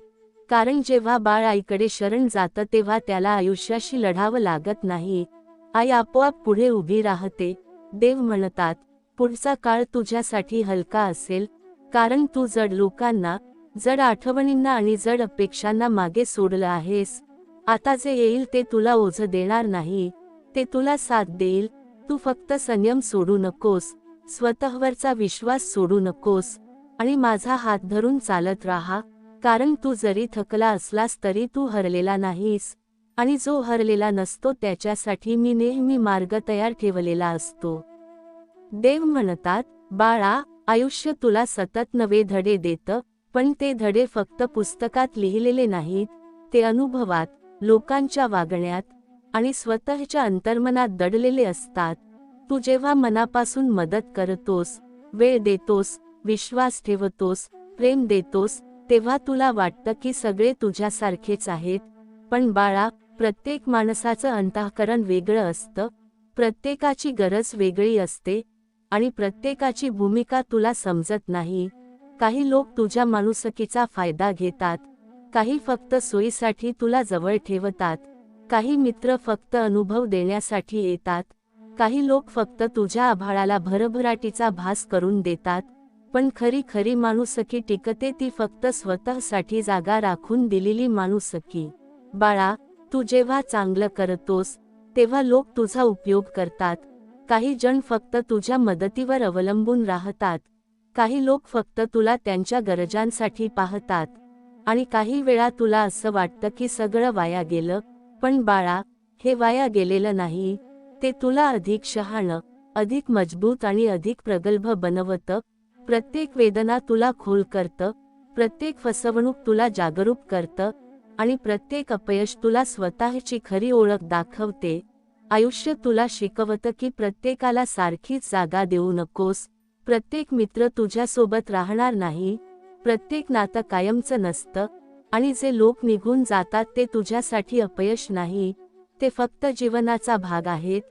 कारण जेव्हा बाळ आईकडे शरण जातं तेव्हा त्याला आयुष्याशी लढावं लागत नाही, आई आपोआप पुढे उभी राहते. देव म्हणतात, पुढचा काळ तुझ्यासाठी हलका असेल, कारण तू जड लोकांना, जड आठवणींना आणि जड अपेक्षांना मागे सोडलं आहेस. आता जे येईल ते तुला ओझं देणार नाही, ते तुला साथ देईल. तू फक्त संयम सोडू नकोस, स्वतःवरचा विश्वास सोडू नकोस आणि माझा हात धरून चालत राहा. कारण तू जरी थकला असलास तरी तू हरलेला नाहीस आणि जो हरलेला नसतो त्याच्यासाठी मी नेहमी मार्ग तयार ठेवलेला असतो. देव म्हणतात, बाळा, आयुष्य तुला सतत नवे धडे देतं, पण ते धडे फक्त पुस्तकात लिहिलेले नाहीत, ते अनुभवात, लोकांच्या वागण्यात आणि स्वतःच्या अंतर्मनात दडलेले असतात. तू जेव्हा मनापासून मदत करतोस, वेळ देतोस, विश्वास ठेवतोस, प्रेम देतोस, तेव्हा तुला वाटतं की सगळे तुझ्यासारखेच आहेत. पण बाळा, प्रत्येक माणसाचं अंतःकरण वेगळं असतं, प्रत्येकाची गरज वेगळी असते आणि प्रत्येकाची भूमिका तुला समजत नाही. काही लोक तुझ्या माणुसकीचा फायदा घेतात, काही फक्त सोयीसाठी तुला जवळ ठेवतात, काही मित्र फक्त अनुभव देण्यासाठी येतात, काही लोक फक्त तुझ्या आभाळाला भरभराटीचा भास करून देतात. पण खरी खरी माणुसकी टिकते ती फक्त स्वतःसाठी जागा राखून दिलेली माणुसकी. बाळा, तू जेव्हा चांगलं करतोस, तेव्हा लोक तुझा उपयोग करतात. काही जण फक्त तुझ्या मदतीवर अवलंबून राहतात. काही लोक फक्त तुला त्यांच्या गरजांसाठी पाहतात. आणि काही वेळा तुला असं वाटतं की सगळं वाया गेलं, पण बाळा, हे वाया गेलेलं नाही. ते तुला अधिक शहाणं, अधिक मजबूत आणि अधिक प्रगल्भ बनवतं. प्रत्येक वेदना तुला खोल करतं, प्रत्येक फसवणूक तुला जागरूक करतं, आणि प्रत्येक अपयश तुला स्वतःची खरी ओळख दाखवते. आयुष्य तुला शिकवतं की प्रत्येकाला सारखीच जागा देऊ नकोस. प्रत्येक मित्र तुझ्यासोबत राहणार नाही, प्रत्येक नातं कायमचं नसतं, आणि जे लोक निघून जातात ते तुझ्यासाठी अपयश नाही, ते फक्त जीवनाचा भाग आहेत.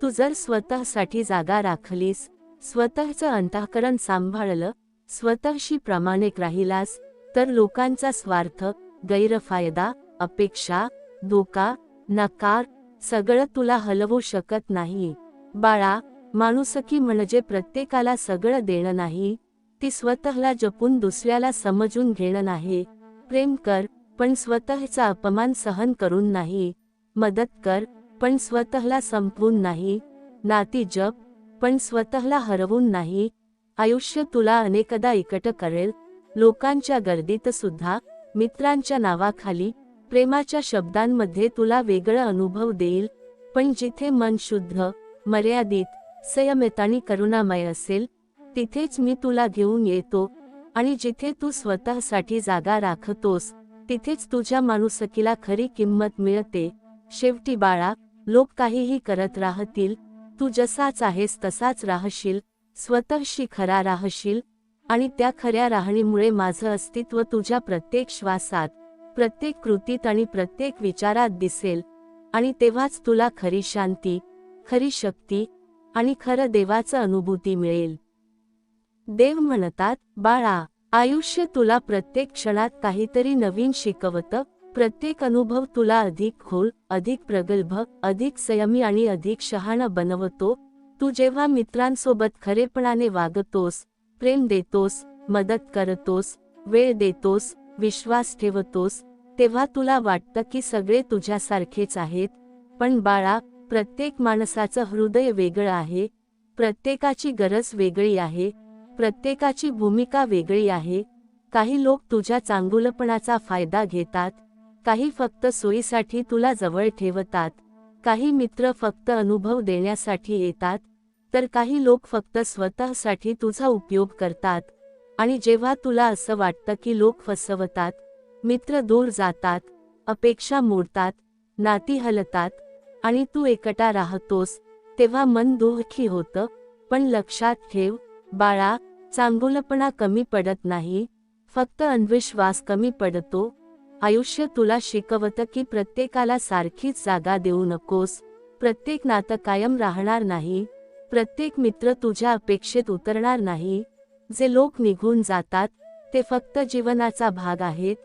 तू जर स्वतःसाठी जागा राखलीस, स्वतःचं अंतःकरण सांभाळलं, स्वतःशी प्रामाणिक राहिलास, तर लोकांचा स्वार्थ, गैरफायदा, अपेक्षा, धोका, नकार सगळं तुला हलवू शकत नाही. बाळा, माणुसकी म्हणजे प्रत्येकाला सगळं देणं नाही, ती स्वतःला जपून दुसऱ्याला समजून घेणं नाही. प्रेम कर, पण स्वतःचा अपमान सहन करून नाही. मदत कर, पण स्वतःला संपवून नाही. नाती जप, पण स्वतःला हरवून नाही. आयुष्य तुला अनेकदा एकटं करेल, लोकांच्या गर्दीत सुद्धा, मित्रांच्या नावाखाली, प्रेमाच्या शब्दांमध्ये तुला वेगळा अनुभव देईल. पण जिथे मन शुद्ध, मर्यादित, संयमित आणि करुणामय असेल, तिथेच मी तुला घेऊन येतो. आणि जिथे तू स्वतःसाठी जागा राखतोस, तिथेच तुझ्या माणुसकीला खरी किंमत मिळते. शेवटी बाळा, लोक काहीही करत राहतील, तू जसाच आहेस तसाच राहशील, स्वतःशी खरा राहशील, आणि त्या खऱ्या राहणीमुळे माझं अस्तित्व तुझ्या प्रत्येक श्वासात, प्रत्येक कृतीत आणि प्रत्येक विचारात दिसेल. आणि तेव्हाच तुला खरी शांती, खरी शक्ती आणि खरं देवाचं अनुभूती मिळेल. देव म्हणतात, बाळा, आयुष्य तुला प्रत्येक क्षणात काहीतरी नवीन शिकवतं. प्रत्येक अनुभव तुला अधिक खोल, अधिक प्रगल्भ, अधिक संयमी आणि अधिक शहाणं बनवतो. तू जेव्हा मित्रांसोबत खरेपणाने वागतोस, प्रेम देतोस, मदत करतोस, वेळ देतोस, विश्वास ठेवतोस, तेव्हा तुला वाटतं की सगळे तुझ्यासारखेच आहेत. पण बाळा, प्रत्येक माणसाचं हृदय वेगळं आहे, प्रत्येकाची गरज वेगळी आहे, प्रत्येकाची भूमिका वेगळी आहे. काही लोक तुझ्या चांगुलपणाचा फायदा घेतात, काही फक्त सोयीसाठी तुला जवळ ठेवतात, काही मित्र फक्त अनुभव देण्यासाठी येतात, तर काही लोक फक्त स्वतःसाठी तुझा उपयोग करतात. आणि जेव्हा तुला असं वाटतं की लोक फसवतात, मित्र दूर जातात, अपेक्षा मोडतात, नाती हलतात, आणि तू एकटा राहतोस, तेव्हा मन दुःखी होतं. पण लक्षात ठेव, बाळा, चांगुलपणा कमी पडत नाही, फक्त अंधविश्वास कमी पडतो. आयुष्य तुला शिकवतं की प्रत्येकाला सारखीच जागा देऊ नकोस, प्रत्येक नातं कायम राहणार नाही, प्रत्येक मित्र तुझ्या अपेक्षेत उतरणार नाही. जे लोक निघून जातात, ते फक्त जीवनाचा भाग आहेत.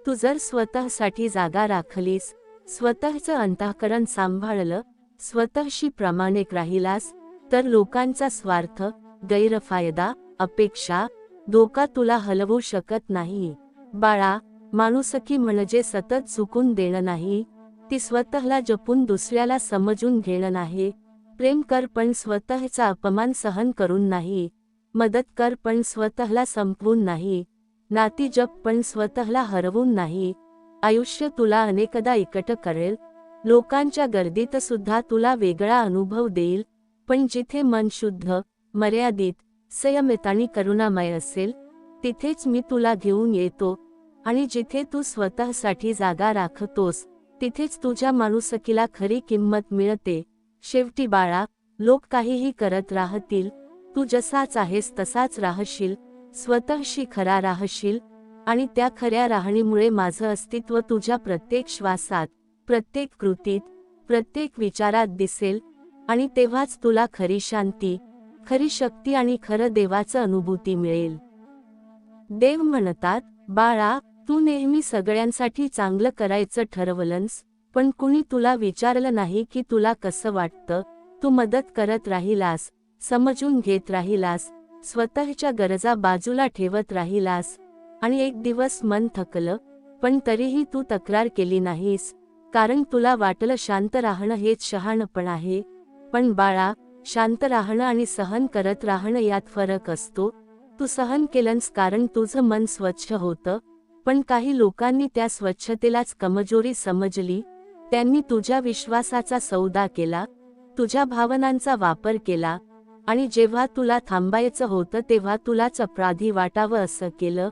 तू जर स्वतःसाठी जागा राखलीस, स्वतःचं अंतःकरण सांभाळलं, स्वतःशी प्रामाणिक राहिलास, तर लोकांचा स्वार्थ, गैरफायदा, अपेक्षा, धोका तुला हलवू शकत नाही. बाळा, माणुसकी म्हणजे सतत चुकून देणं नाही, ती स्वतःला जपून दुसऱ्याला समजून घेणं नाही. प्रेम कर, पण स्वतःचा अपमान सहन करून नाही. मदत कर, पण स्वतःला संपवून नाही. नाती जप, पण स्वतःला हरवून नाही. आयुष्य तुला अनेकदा एकटं करेल, लोकांच्या गर्दीत सुद्धा तुला वेगळा अनुभव देईल. पण जिथे मन शुद्ध, मर्यादित, संयमित आणि करुणामय असेल, तिथेच मी तुला घेऊन येतो. आणि जिथे तू स्वतःसाठी जागा राखतोस, तिथेच तुझ्या माणुसकीला खरी किंमत मिळते. शेवटी बाळा, लोक काहीही करत राहतील, तू जसाच आहेस तसाच राहशील, स्वतःशी खरा राहशील, आणि त्या खऱ्या राहणीमुळे माझं अस्तित्व तुझ्या प्रत्येक श्वासात, प्रत्येक कृतीत, प्रत्येक विचारात दिसेल. आणि तेव्हाच तुला खरी शांती, खरी शक्ती आणि खरं देवाचं अनुभूती मिळेल. देव म्हणतात, बाळा, तू नेहमी सगळ्यांसाठी चांगलं करायचं ठरवलंस, पण कुणी तुला विचारलं नाही की तुला कसं वाटतं. तू मदत करत राहिलास, समजून घेत राहिलास, स्वतःच्या गरजा बाजूला ठेवत राहिलास, आणि एक दिवस मन थकलं, पण तरीही तू तक्रार केली नाहीस, कारण तुला वाटलं शांत राहणं हेच शहाणपण आहे. पण बाळा, शांत राहणं आणि सहन करत राहणं यात फरक असतो. तू सहन केलंस कारण तुझं मन स्वच्छ होतं, पण काही लोकांनी त्या स्वच्छतेलाच कमजोरी समजली. त्यांनी तुझ्या विश्वासाचा सौदा केला, तुझ्या भावनांचा वापर केला, आणि जेव्हा तुला थांबायचं होतं तेव्हा तुलाच अपराधी वाटावं असं केलं.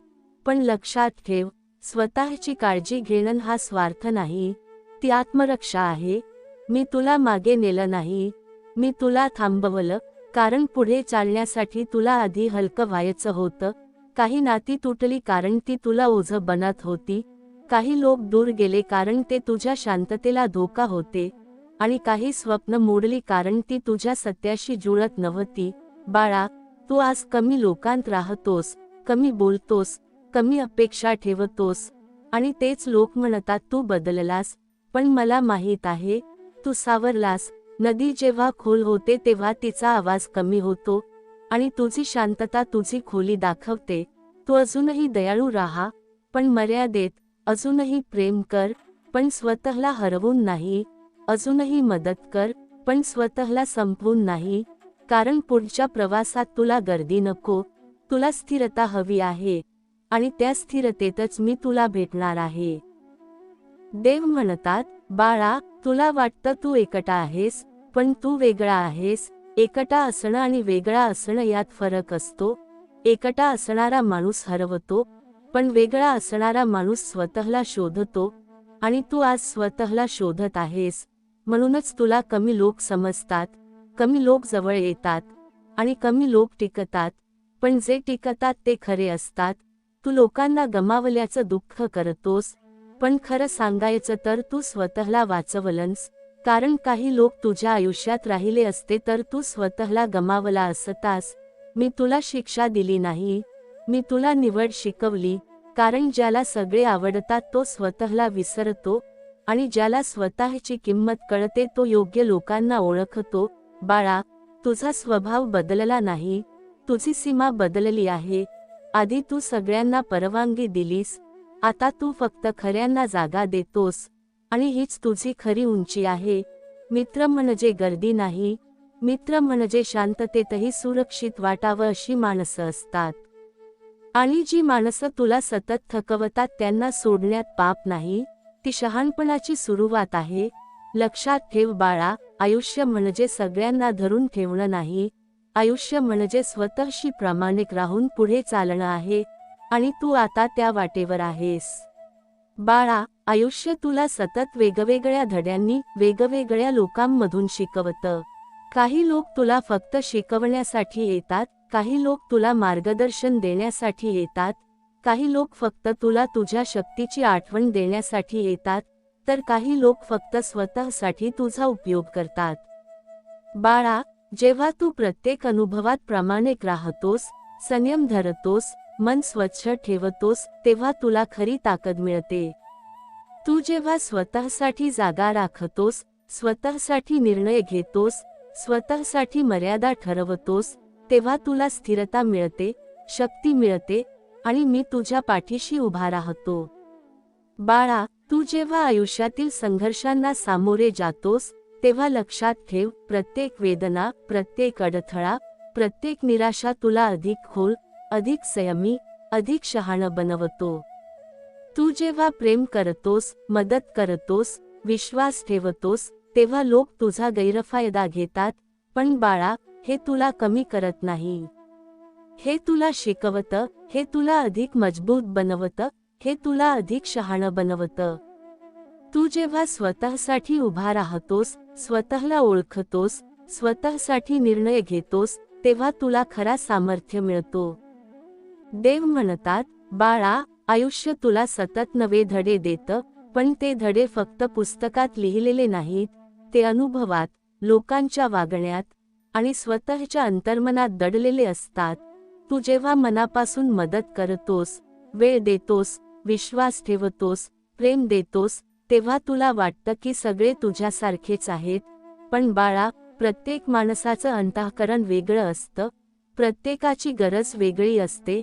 पण लक्षात ठेव, स्वतःची काळजी घेणं हा स्वार्थ नाही, ती आत्मरक्षा आहे. मी तुला मागे नेलं नाही, मी तुला थांबवलं, कारण पुढे चालण्यासाठी तुला आधी हलकं व्हायचं होतं. काही नाती तुटली कारण ती तुला ओझं बनत होती, काही लोक दूर गेले कारण ते तुझ्या शांततेला धोका होते, आणि काही स्वप्न मोडली कारण ती तुझ्या सत्याशी जुळत नव्हती. बाळा, तू आज कमी लोकांत राहतोस, कमी बोलतोस, कमी अपेक्षा ठेवतोस, आणि तेच लोक म्हणतात तू बदललास. पण मला माहीत आहे, तू सावरलास. नदी जेव्हा खोल होते तेव्हा तिचा आवाज कमी होतो, आणि तुझी शांतता तुझी खोली दाखवते. तू अजूनही दयाळू राहा, पण मर्यादेत. अजूनही प्रेम कर, पण स्वतःला हरवून नाही. अजूनही मदत कर, पण स्वतःला संपवून नाही. कारण पुढच्या प्रवासात तुला गर्दी नको, तुला स्थिरता हवी आहे, आणि त्या स्थिरतेतच मी तुला भेटणार आहे. देव म्हणतात, बाळा, तुला वाटतं तू एकटा आहेस, पण तू वेगळा आहेस. एकटा असणं आणि वेगळा असणं यात फरक असतो. एकटा असणारा माणूस हरवतो, पण वेगळा असणारा माणूस स्वतःला शोधतो, आणि तू आज स्वतःला शोधत आहेस. म्हणूनच तुला कमी लोक समजतात, कमी लोक जवळ येतात, आणि कमी लोक टिकतात. पण जे टिकतात ते खरे असतात. तू लोकांना गमावल्याचं दुःख करतोस, पण खरं सांगायचं तर तू स्वतःला वाचवलंस. कारण काही लोक तुझ्या आयुष्यात राहिले असते तर तू स्वतःला गमावला असतास. मी तुला शिक्षा दिली नाही, मी तुला निवड शिकवली. कारण ज्याला सगळे आवडतात तो स्वतःला विसरतो, आणि ज्याला स्वतःची किंमत कळते तो योग्य लोकांना ओळखतो. बाळा, तुझा स्वभाव बदलला नाही, तुझी सीमा बदलली आहे. आधी तू सगळ्यांना परवानगी दिलीस, आता तू फक्त खऱ्यांना जागा देतोस, आणि हीच तुझी खरी उंची आहे. मित्र म्हणजे गर्दी नाही, मित्र म्हणजे शांततेतही सुरक्षित वाटावं अशी माणसं असतात. आणि जी माणसं तुला सतत थकवतात त्यांना सोडण्यात पाप नाही, ती शहाणपणाची सुरुवात आहे. लक्षात ठेव बाळा, आयुष्य म्हणजे सगळ्यांना धरून ठेवणं नाही. आयुष्य म्हणजे स्वतःशी प्रामाणिक राहून पुढे चालणं आहे, आणि तू आता त्या वाटेवर आहेस. बाळा, आयुष्य तुला सतत वेगवेगळ्या धड्यांनी, वेगवेगळ्या लोकांमधून शिकवतं. काही लोक तुला फक्त शिकवण्यासाठी येतात, काही लोक तुला मार्गदर्शन देण्यासाठी येतात, काही लोक फक्त तुला तुझ्या शक्तीची आठवण देण्यासाठी येतात, तर काही लोक फक्त स्वतःसाठी तुझा उपयोग करतात. बाळा, जेव्हा तू प्रत्येक अनुभवात प्रामाणिक राहतोस, संयम धरतोस, मन स्वच्छ ठेवतोस, तेव्हा तुला खरी ताकद मिळते. तू जेव्हा स्वतःसाठी जागा राखतोस, स्वतःसाठी निर्णय घेतोस, स्वतःसाठी मर्यादा ठरवतोस, तेव्हा तुला स्थिरता मिळते, शक्ती मिळते, आणि मी तुझ्या पाठीशी उभा राहतो. बाळा, तू जेव्हा आयुष्यातील संघर्षांना सामोरे जातोस, तेव्हा लक्षात ठेव, प्रत्येक वेदना, प्रत्येक अडथळा, प्रत्येक निराशा तुला अधिक खोल, अधिक संयमी, अधिक शहाण बनवतो. तू जेव्हा प्रेम करतोस, मदत करतोस, विश्वास ठेवतोस, तेव्हा लोक तुझा गैरफायदा घेतात. पण बाळा, हे तुला कमी करत नाही. हे तुला शिकवतं, हे तुला अधिक मजबूत बनवतं, हे तुला अधिक शहाण बनवतं. तू जेव्हा स्वतःसाठी उभा राहतोस, स्वतःला ओळखतोस, स्वतःसाठी निर्णय घेतोस, तेव्हा तुला खरा सामर्थ्य मिळतो. देव म्हणतात, बाळा, आयुष्य तुला सतत नवे धडे देतं, पण ते धडे फक्त पुस्तकात लिहिलेले नाहीत, ते अनुभवात, लोकांच्या वागण्यात, आणि स्वतःच्या अंतर्मनात दडलेले असतात. तू जेव्हा मनापासून मदत करतोस, वेळ देतोस, विश्वास ठेवतोस, प्रेम देतोस, तेव्हा तुला वाटतं की सगळे तुझ्यासारखेच आहेत. पण बाळा, प्रत्येक माणसाचं अंतःकरण वेगळं असतं, प्रत्येकाची गरज वेगळी असते,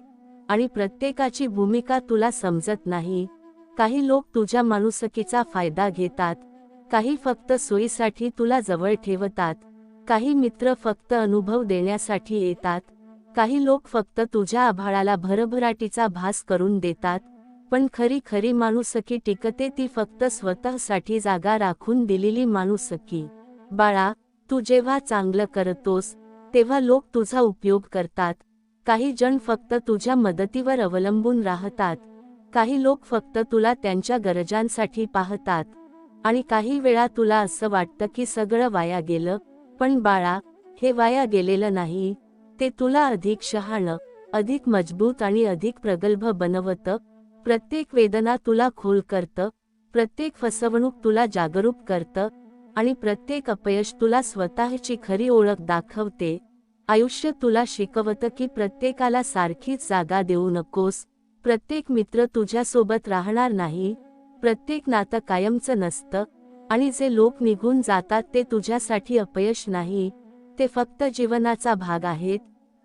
आणि प्रत्येकाची भूमिका तुला समजत नाही. काही लोक तुझ्या माणुसकीचा फायदा घेतात, काही फक्त सोयीसाठी तुला जवळ ठेवतात, काही मित्र फक्त अनुभव देण्यासाठी येतात, काही लोक फक्त तुझ्या आभाळाला भरभराटीचा भास करून देतात, पण खरी खरी माणुसकी टिकते ती फक्त स्वतःसाठी जागा राखून दिलेली माणुसकी. बाळा, तू जेव्हा चांगलं करतोस तेव्हा लोक तुझा उपयोग करतात. काही जण फक्त तुझ्या मदतीवर अवलंबून राहतात, काही लोक फक्त तुला त्यांच्या गरजांसाठी पाहतात, आणि काही वेळा तुला असं वाटतं की सगळं वाया गेलं. पण बाळा, हे वाया गेलेलं नाही, ते तुला अधिक शहाणं, अधिक मजबूत आणि अधिक प्रगल्भ बनवतं. प्रत्येक वेदना तुला खोल करतं, प्रत्येक फसवणूक तुला जागरूक करतं, आणि प्रत्येक अपयश तुला स्वतःची खरी ओळख दाखवते. आयुष्य तुला शिकवतं की प्रत्येकाला सारखीच जागा देऊ नकोस, प्रत्येक मित्र तुझ्यासोबत राहणार नाही, प्रत्येक नातं कायमचं नसतं, आणि जे लोक निघून जातात ते तुझ्यासाठी अपयश नाही, ते फक्त जीवनाचा भाग आहेत.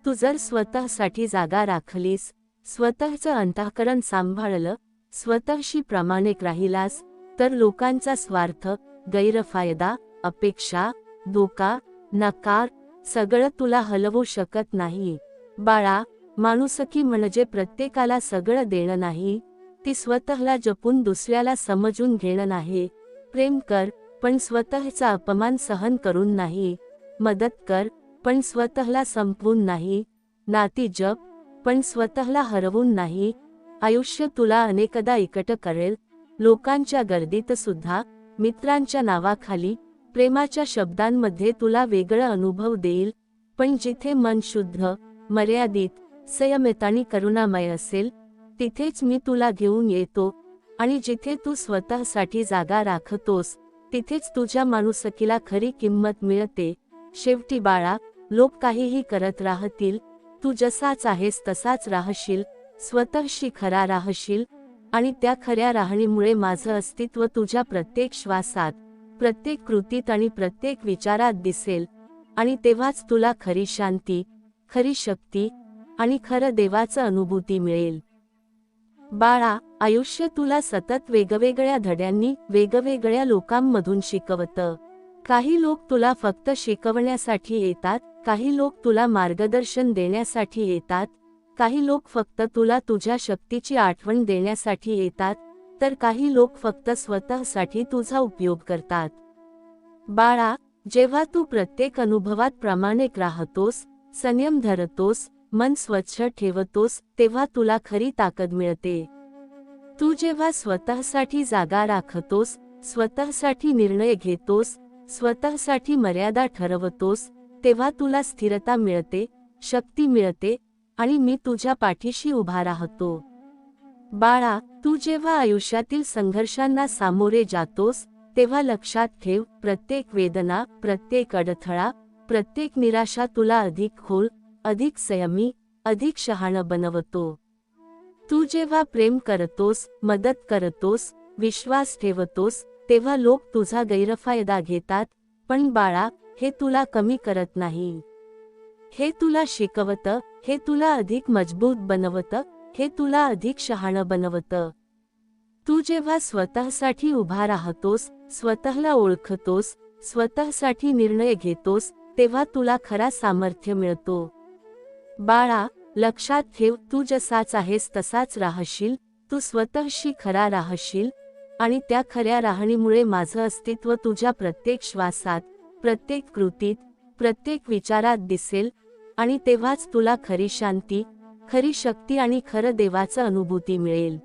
तू जर स्वतःसाठी जागा राखलीस, स्वतःचं अंतःकरण सांभाळलं, स्वतःशी प्रामाणिक राहिलास, तर लोकांचा स्वार्थ, गैरफायदा, अपेक्षा, धोका, नकार सगळं तुला हलवू शकत नाही. बाळा, माणुसकी म्हणजे प्रत्येकाला सगळं देणं नाही, ती स्वतःला जपून दुसऱ्याला समजून घेणं नाही. प्रेम कर, पण स्वतःचा अपमान सहन करून नाही. मदत कर, पण स्वतःला संपवून नाही. नाती जप, पण स्वतःला हरवून नाही. आयुष्य तुला अनेकदा एकटं करेल, लोकांच्या गर्दीत सुद्धा, मित्रांच्या नावाखाली, प्रेमाच्या शब्दांमध्ये तुला वेगळा अनुभव देईल. पण जिथे मन शुद्ध, मर्यादित, संयमित आणि करुणामय असेल, तिथेच मी तुला घेऊन येतो. आणि जिथे तू स्वतःसाठी जागा राखतोस, तिथेच तुझ्या माणुसकीला खरी किंमत मिळते. शेवटी बाळा, लोक काहीही करत राहतील, तू जसाच आहेस तसाच राहशील, स्वतःशी खरा राहशील, आणि त्या खऱ्या राहणीमुळे माझं अस्तित्व तुझ्या प्रत्येक श्वासात, प्रत्येक कृतीत आणि प्रत्येक विचारात दिसेल. आणि तेव्हाच तुला खरी शांती, खरी शक्ती आणि खरं देवाचं अनुभूती मिळेल. बाळा, आयुष्य तुला सतत वेगवेगळ्या धड्यांनी, वेगवेगळ्या लोकांमधून शिकवतं. काही लोक तुला फक्त शिकवण्यासाठी येतात, काही लोक तुला मार्गदर्शन देण्यासाठी येतात, काही लोक फक्त तुला तुझ्या शक्तीची आठवण देण्यासाठी येतात, तर काही लोक फक्त स्वतःसाठी तुझा उपयोग करतात. बाळा, जेव्हा तू प्रत्येक अनुभवात प्रामाणिक राहतोस, संयम धरतोस, मन स्वच्छ ठेवतोस, तेव्हा तुला खरी ताकद मिळते. तू जेव्हा स्वतःसाठी जागा राखतोस, स्वतःसाठी निर्णय घेतोस, स्वतःसाठी मर्यादा ठरवतोस, तेव्हा तुला स्थिरता मिळते, शक्ती मिळते, आणि मी तुझ्या पाठीशी उभा राहतो. बाळा, तू जेव्हा आयुष्यातील संघर्षांना सामोरे जातोस, तेव्हा लक्षात ठेव, प्रत्येक वेदना, प्रत्येक अडथळा, प्रत्येक निराशा तुला अधिक खोल, अधिक संयमी, अधिक शहाणं बनवतो. तू जेव्हा प्रेम करतोस, मदत करतोस, विश्वास ठेवतोस, तेव्हा लोक तुझा गैरफायदा घेतात, पण बाळा, हे तुला कमी करत नाही. हे तुला शिकवतं, हे तुला अधिक मजबूत बनवतं, हे तुला अधिक शहाणं बनवतं. तू जेव्हा स्वतःसाठी उभा राहतोस, स्वतःला ओळखतोस, स्वतःसाठी निर्णय घेतोस, तेव्हा तुला खरा सामर्थ्य मिळतो. बाळा, लक्षात ठेव, तू जसाच आहेस तसाच राहशील, तू स्वतःशी खरा राहशील, आणि त्या खऱ्या राहणीमुळे माझं अस्तित्व तुझ्या प्रत्येक श्वासात, प्रत्येक कृतीत, प्रत्येक विचारात दिसेल, आणि तेव्हाच तुला खरी शांती, खरी शक्ती आणि खरं देवाचं अनुभूती मिळेल.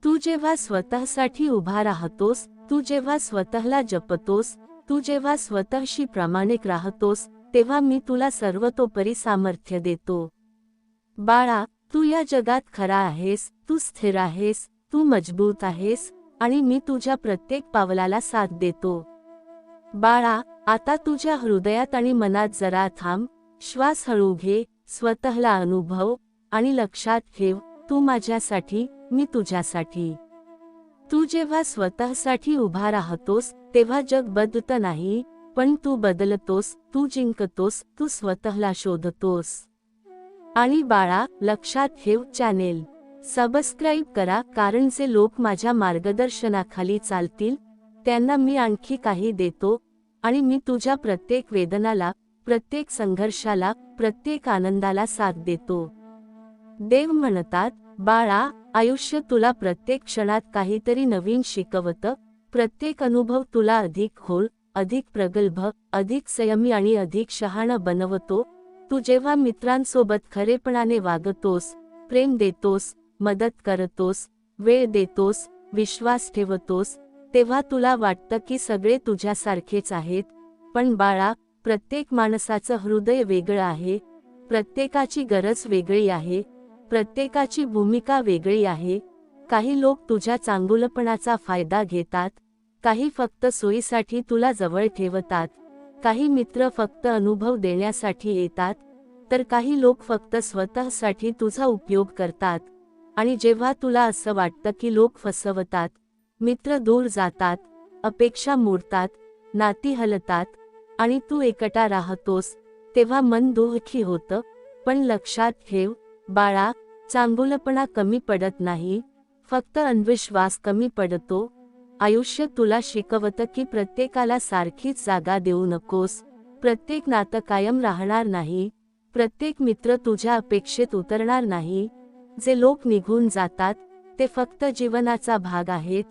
तू जेव्हा स्वतःसाठी उभा राहतोस, तू जेव्हा स्वतःला जपतोस, तू जेव्हा स्वतःशी प्रामाणिक राहतोस, तेव्हा मी तुला सर्वतोपरी सामर्थ्य देतो. बाळा, तू या जगात खरा आहेस, तू स्थिर आहेस, तू मजबूत आहेस, आणि मी तुझ्या प्रत्येक पावलाला साथ देतो. बाळा, आता तुझ्या हृदयात आणि मनात जरा थांब, श्वास हळू घे, स्वतःला अनुभव, आणि लक्षात ठेव, तू माझ्यासाठी, मी तुझ्यासाठी. तू जेव्हा स्वतःसाठी उभा राहतोस, तेव्हा जग बदलतं नाही, पण तू बदलतोस, तू जिंकतोस, तू स्वतःला शोधतोस. आणि बाळा, लक्षात ठेव, चॅनेल सबस्क्राईब करा, कारण जे लोक माझ्या मार्गदर्शनाखाली चालतील, त्यांना मी आणखी काही देतो, आणि मी तुझ्या प्रत्येक वेदनाला, प्रत्येक संघर्षाला, प्रत्येक आनंदाला साथ देतो. देव म्हणतात, बाळा, आयुष्य तुला प्रत्येक क्षणात काहीतरी नवीन शिकवतं. प्रत्येक अनुभव तुला अधिक खोल, अधिक प्रगल्भ, अधिक संयमी आणि अधिक शहाणं बनवतो. तू जेव्हा मित्रांसोबत खरेपणाने वागतोस, प्रेम देतोस, मदत करतोस, वेळ देतोस, विश्वास ठेवतोस, तेव्हा तुला वाटतं की सगळे तुझ्यासारखेच आहेत. पण बाळा, प्रत्येक माणसाचं हृदय वेगळं आहे, प्रत्येकाची गरज वेगळी आहे, प्रत्येकाची भूमिका वेगळी आहे. काही लोक तुझ्या चांगुलपणाचा फायदा घेतात, काही फक्त सोयीसाठी तुला जवळ ठेवतात, काही मित्र फक्त अनुभव देण्यासाठी येतात, तर काही लोक फक्त स्वतःसाठी तुझा उपयोग करतात. आणि जेव्हा तुला असं वाटतं की लोक फसवतात, मित्र दूर जातात, अपेक्षा मोडतात, नाती हलतात, आणि तू एकटा राहतोस, तेव्हा मन दुःखी होतं. पण लक्षात ठेव, बाळा, चांगुलपणा कमी पडत नाही, फक्त अंधविश्वास कमी पडतो. आयुष्य तुला शिकवतं की प्रत्येकाला सारखीच जागा देऊ नकोस. प्रत्येक नातं कायम राहणार नाही, प्रत्येक मित्र तुझ्या अपेक्षेत उतरणार नाही. जे लोक निघून जातात, ते फक्त जीवनाचा भाग आहेत.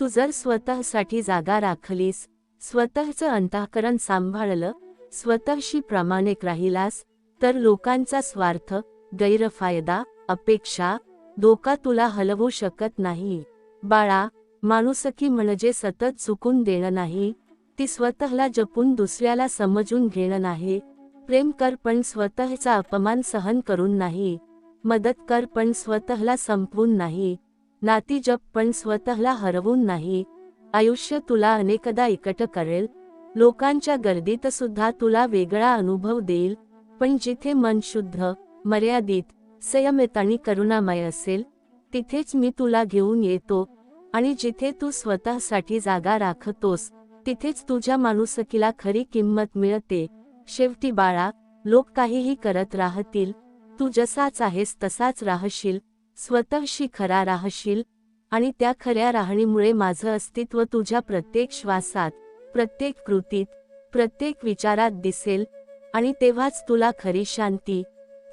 तू जर स्वतःसाठी जागा राखलीस, स्वतःचं अंतःकरण सांभाळलं, स्वतःशी प्रामाणिक राहिलास, तर लोकांचा स्वार्थ, गैरफायदा, अपेक्षा, धोका तुला हलवू शकत नाही. बाळा, माणुसकी म्हणजे सतत चुकून देणं नाही, ती स्वतःला जपून दुसऱ्याला समजून घेणं नाही. प्रेम कर पण स्वतःचा अपमान सहन करून नाही. मदत कर पण स्वतःला संपवून नाही. नाती जप पण स्वतःला हरवून नाही. आयुष्य तुला अनेकदा एकटं करेल, लोकांच्या गर्दीत सुद्धा तुला वेगळा अनुभव देईल. पण जिथे मन शुद्ध, मर्यादित, संयमित आणि करुणामय असेल, तिथेच मी तुला घेऊन येतो. आणि जिथे तू स्वतःसाठी जागा राखतोस, तिथेच तुझ्या माणुसकीला खरी किंमत मिळते. शेवटी बाळा, लोक काहीही करत राहतील, तू जसाच आहेस तसाच राहशील, स्वतःशी खरा राहशील, आणि त्या खऱ्या राहणीमुळे माझं अस्तित्व तुझ्या प्रत्येक श्वासात, प्रत्येक कृतीत, प्रत्येक विचारात दिसेल. आणि तेव्हाच तुला खरी शांती,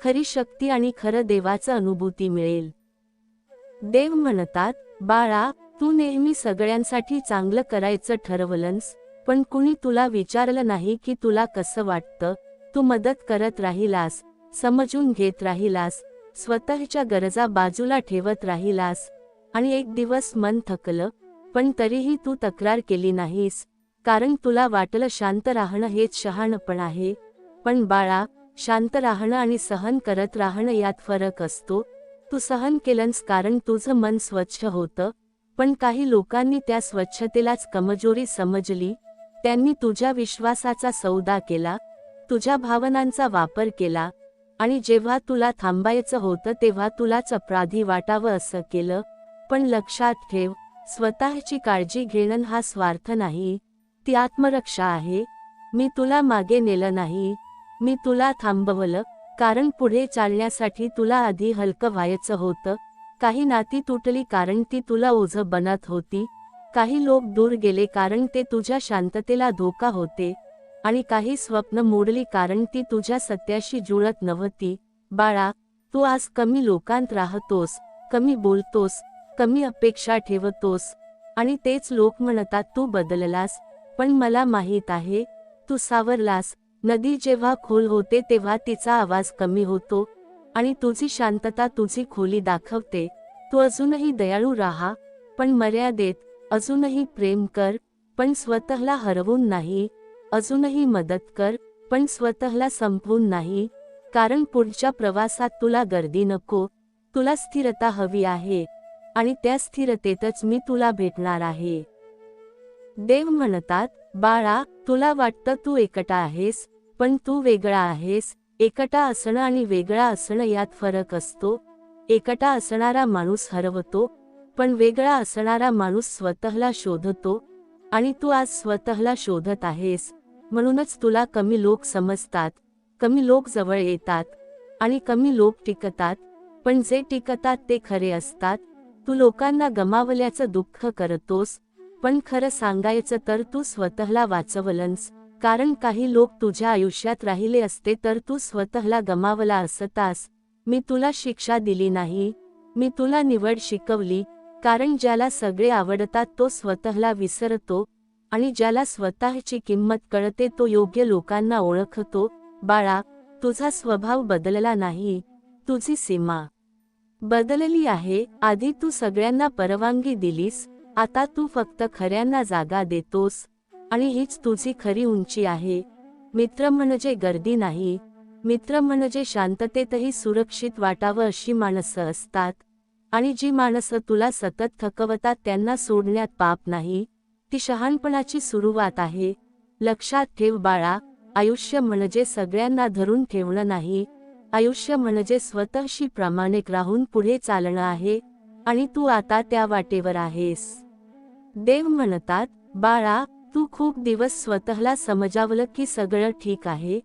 खरी शक्ती आणि खरं देवाचं अनुभूती मिळेल. देव म्हणतात, बाळा, तू नेहमी सगळ्यांसाठी चांगलं करायचं ठरवलंस, पण कुणी तुला विचारलं नाही की तुला कसं वाटतं. तू मदत करत राहिलास, समजून घेत राहिलास, स्वतःच्या गरजा बाजूला ठेवत राहिलास, आणि एक दिवस मन थकलं, पण तरीही तू तक्रार केली नाहीस, कारण तुला वाटलं शांत राहणं हेच शहाणपण आहे. पण बाळा, शांत राहणं आणि सहन करत राहणं यात फरक असतो. तू सहन केलंस कारण तुझं मन स्वच्छ होतं, पण काही लोकांनी त्या स्वच्छतेलाच कमजोरी समजली. त्यांनी तुझ्या विश्वासाचा सौदा केला, तुझ्या भावनांचा वापर केला, आणि जेव्हा तुला थांबायचं होतं तेव्हा तुलाच अपराधी वाटावं असं केलं. पण लक्षात ठेव, स्वतःची काळजी घेणं हा स्वार्थ नाही, ती आत्मरक्षा आहे. मी तुला मागे नेलं नाही, मी तुला थांबवलं, कारण पुढे चालण्यासाठी तुला आधी हलकं व्हायचं होतं. काही नाती तुटली कारण ती तुला ओझं बनत होती, काही लोक दूर गेले कारण ते तुझ्या शांततेला धोका होते, आणि काही स्वप्न मोडली कारण ती तुझ्या सत्याशी जुळत नव्हती. बाळा, तू आज कमी लोकांत राहतोस, कमी बोलतोस, कमी अपेक्षा ठेवतोस, आणि तेच लोक म्हणतात तू बदललास. पण मला माहीत आहे, तू सावरलास. नदी जेव्हा खोल होते तेव्हा तिचा आवाज कमी होतो, आणि तुझी शांतता तुझी खोली दाखवते. तू अजूनही दयाळू राहा, पण मर्यादेत. अजूनही प्रेम कर, पण स्वतःला हरवून नाही. अजूनही मदत कर, पण स्वतःला संपवून नाही. कारण पुढच्या प्रवासात तुला गर्दी नको, तुला स्थिरता हवी आहे, आणि त्या स्थिरतेतच मी तुला भेटणार आहे. देव म्हणतात, बाळा, तुला वाटतं तू एकटा आहेस, पण तू वेगळा आहेस. एकटा असणं आणि वेगळा असणं यात फरक असतो. एकटा असणारा माणूस हरवतो, पण वेगळा असणारा माणूस स्वतःला शोधतो. आणि तू आज स्वतःला शोधत आहेस, म्हणूनच तुला कमी लोक समजतात, कमी लोक जवळ येतात, आणि कमी लोक टिकतात. पण जे टिकतात ते खरे असतात. तू लोकांना गमावल्याचं दुःख करतोस, पण खरं सांगायचं तर तू स्वतःला वाचवलंस, कारण काही लोक तुझ्या आयुष्यात राहिले असते तर तू स्वतःला गमावला असतास. मी तुला शिक्षा दिली नाही, मी तुला निवड शिकवली, कारण ज्याला सगळे आवडतात तो स्वतःला विसरतो, आणि ज्याला स्वतःची किंमत कळते तो योग्य लोकांना ओळखतो. बाळा, तुझा स्वभाव बदलला नाही, तुझी सीमा बदलली आहे. आधी तू सगळ्यांना परवानगी दिलीस, आता तू फक्त खऱ्यांना जागा देतोस, आणि हीच तुझी खरी उंची आहे. मित्र म्हणजे गर्दी नाही, मित्र म्हणजे शांततेतही सुरक्षित वाटावं अशी माणसं असतात. आणि जी माणसं तुला सतत थकवतात त्यांना सोडण्यात पाप नाही, ती शहाणपणाची सुरुवात आहे. लक्षात ठेव बाळा, आयुष्य म्हणजे सगळ्यांना धरून ठेवणं नाही, आयुष्य म्हणजे स्वतःशी प्रामाणिक राहून पुढे चालणं आहे, आणि तू आता त्या वाटेवर आहेस. देव म्हणतात, बाळा, तू खूप दिवस स्वतःला समजावलं की सगळं ठीक आहे,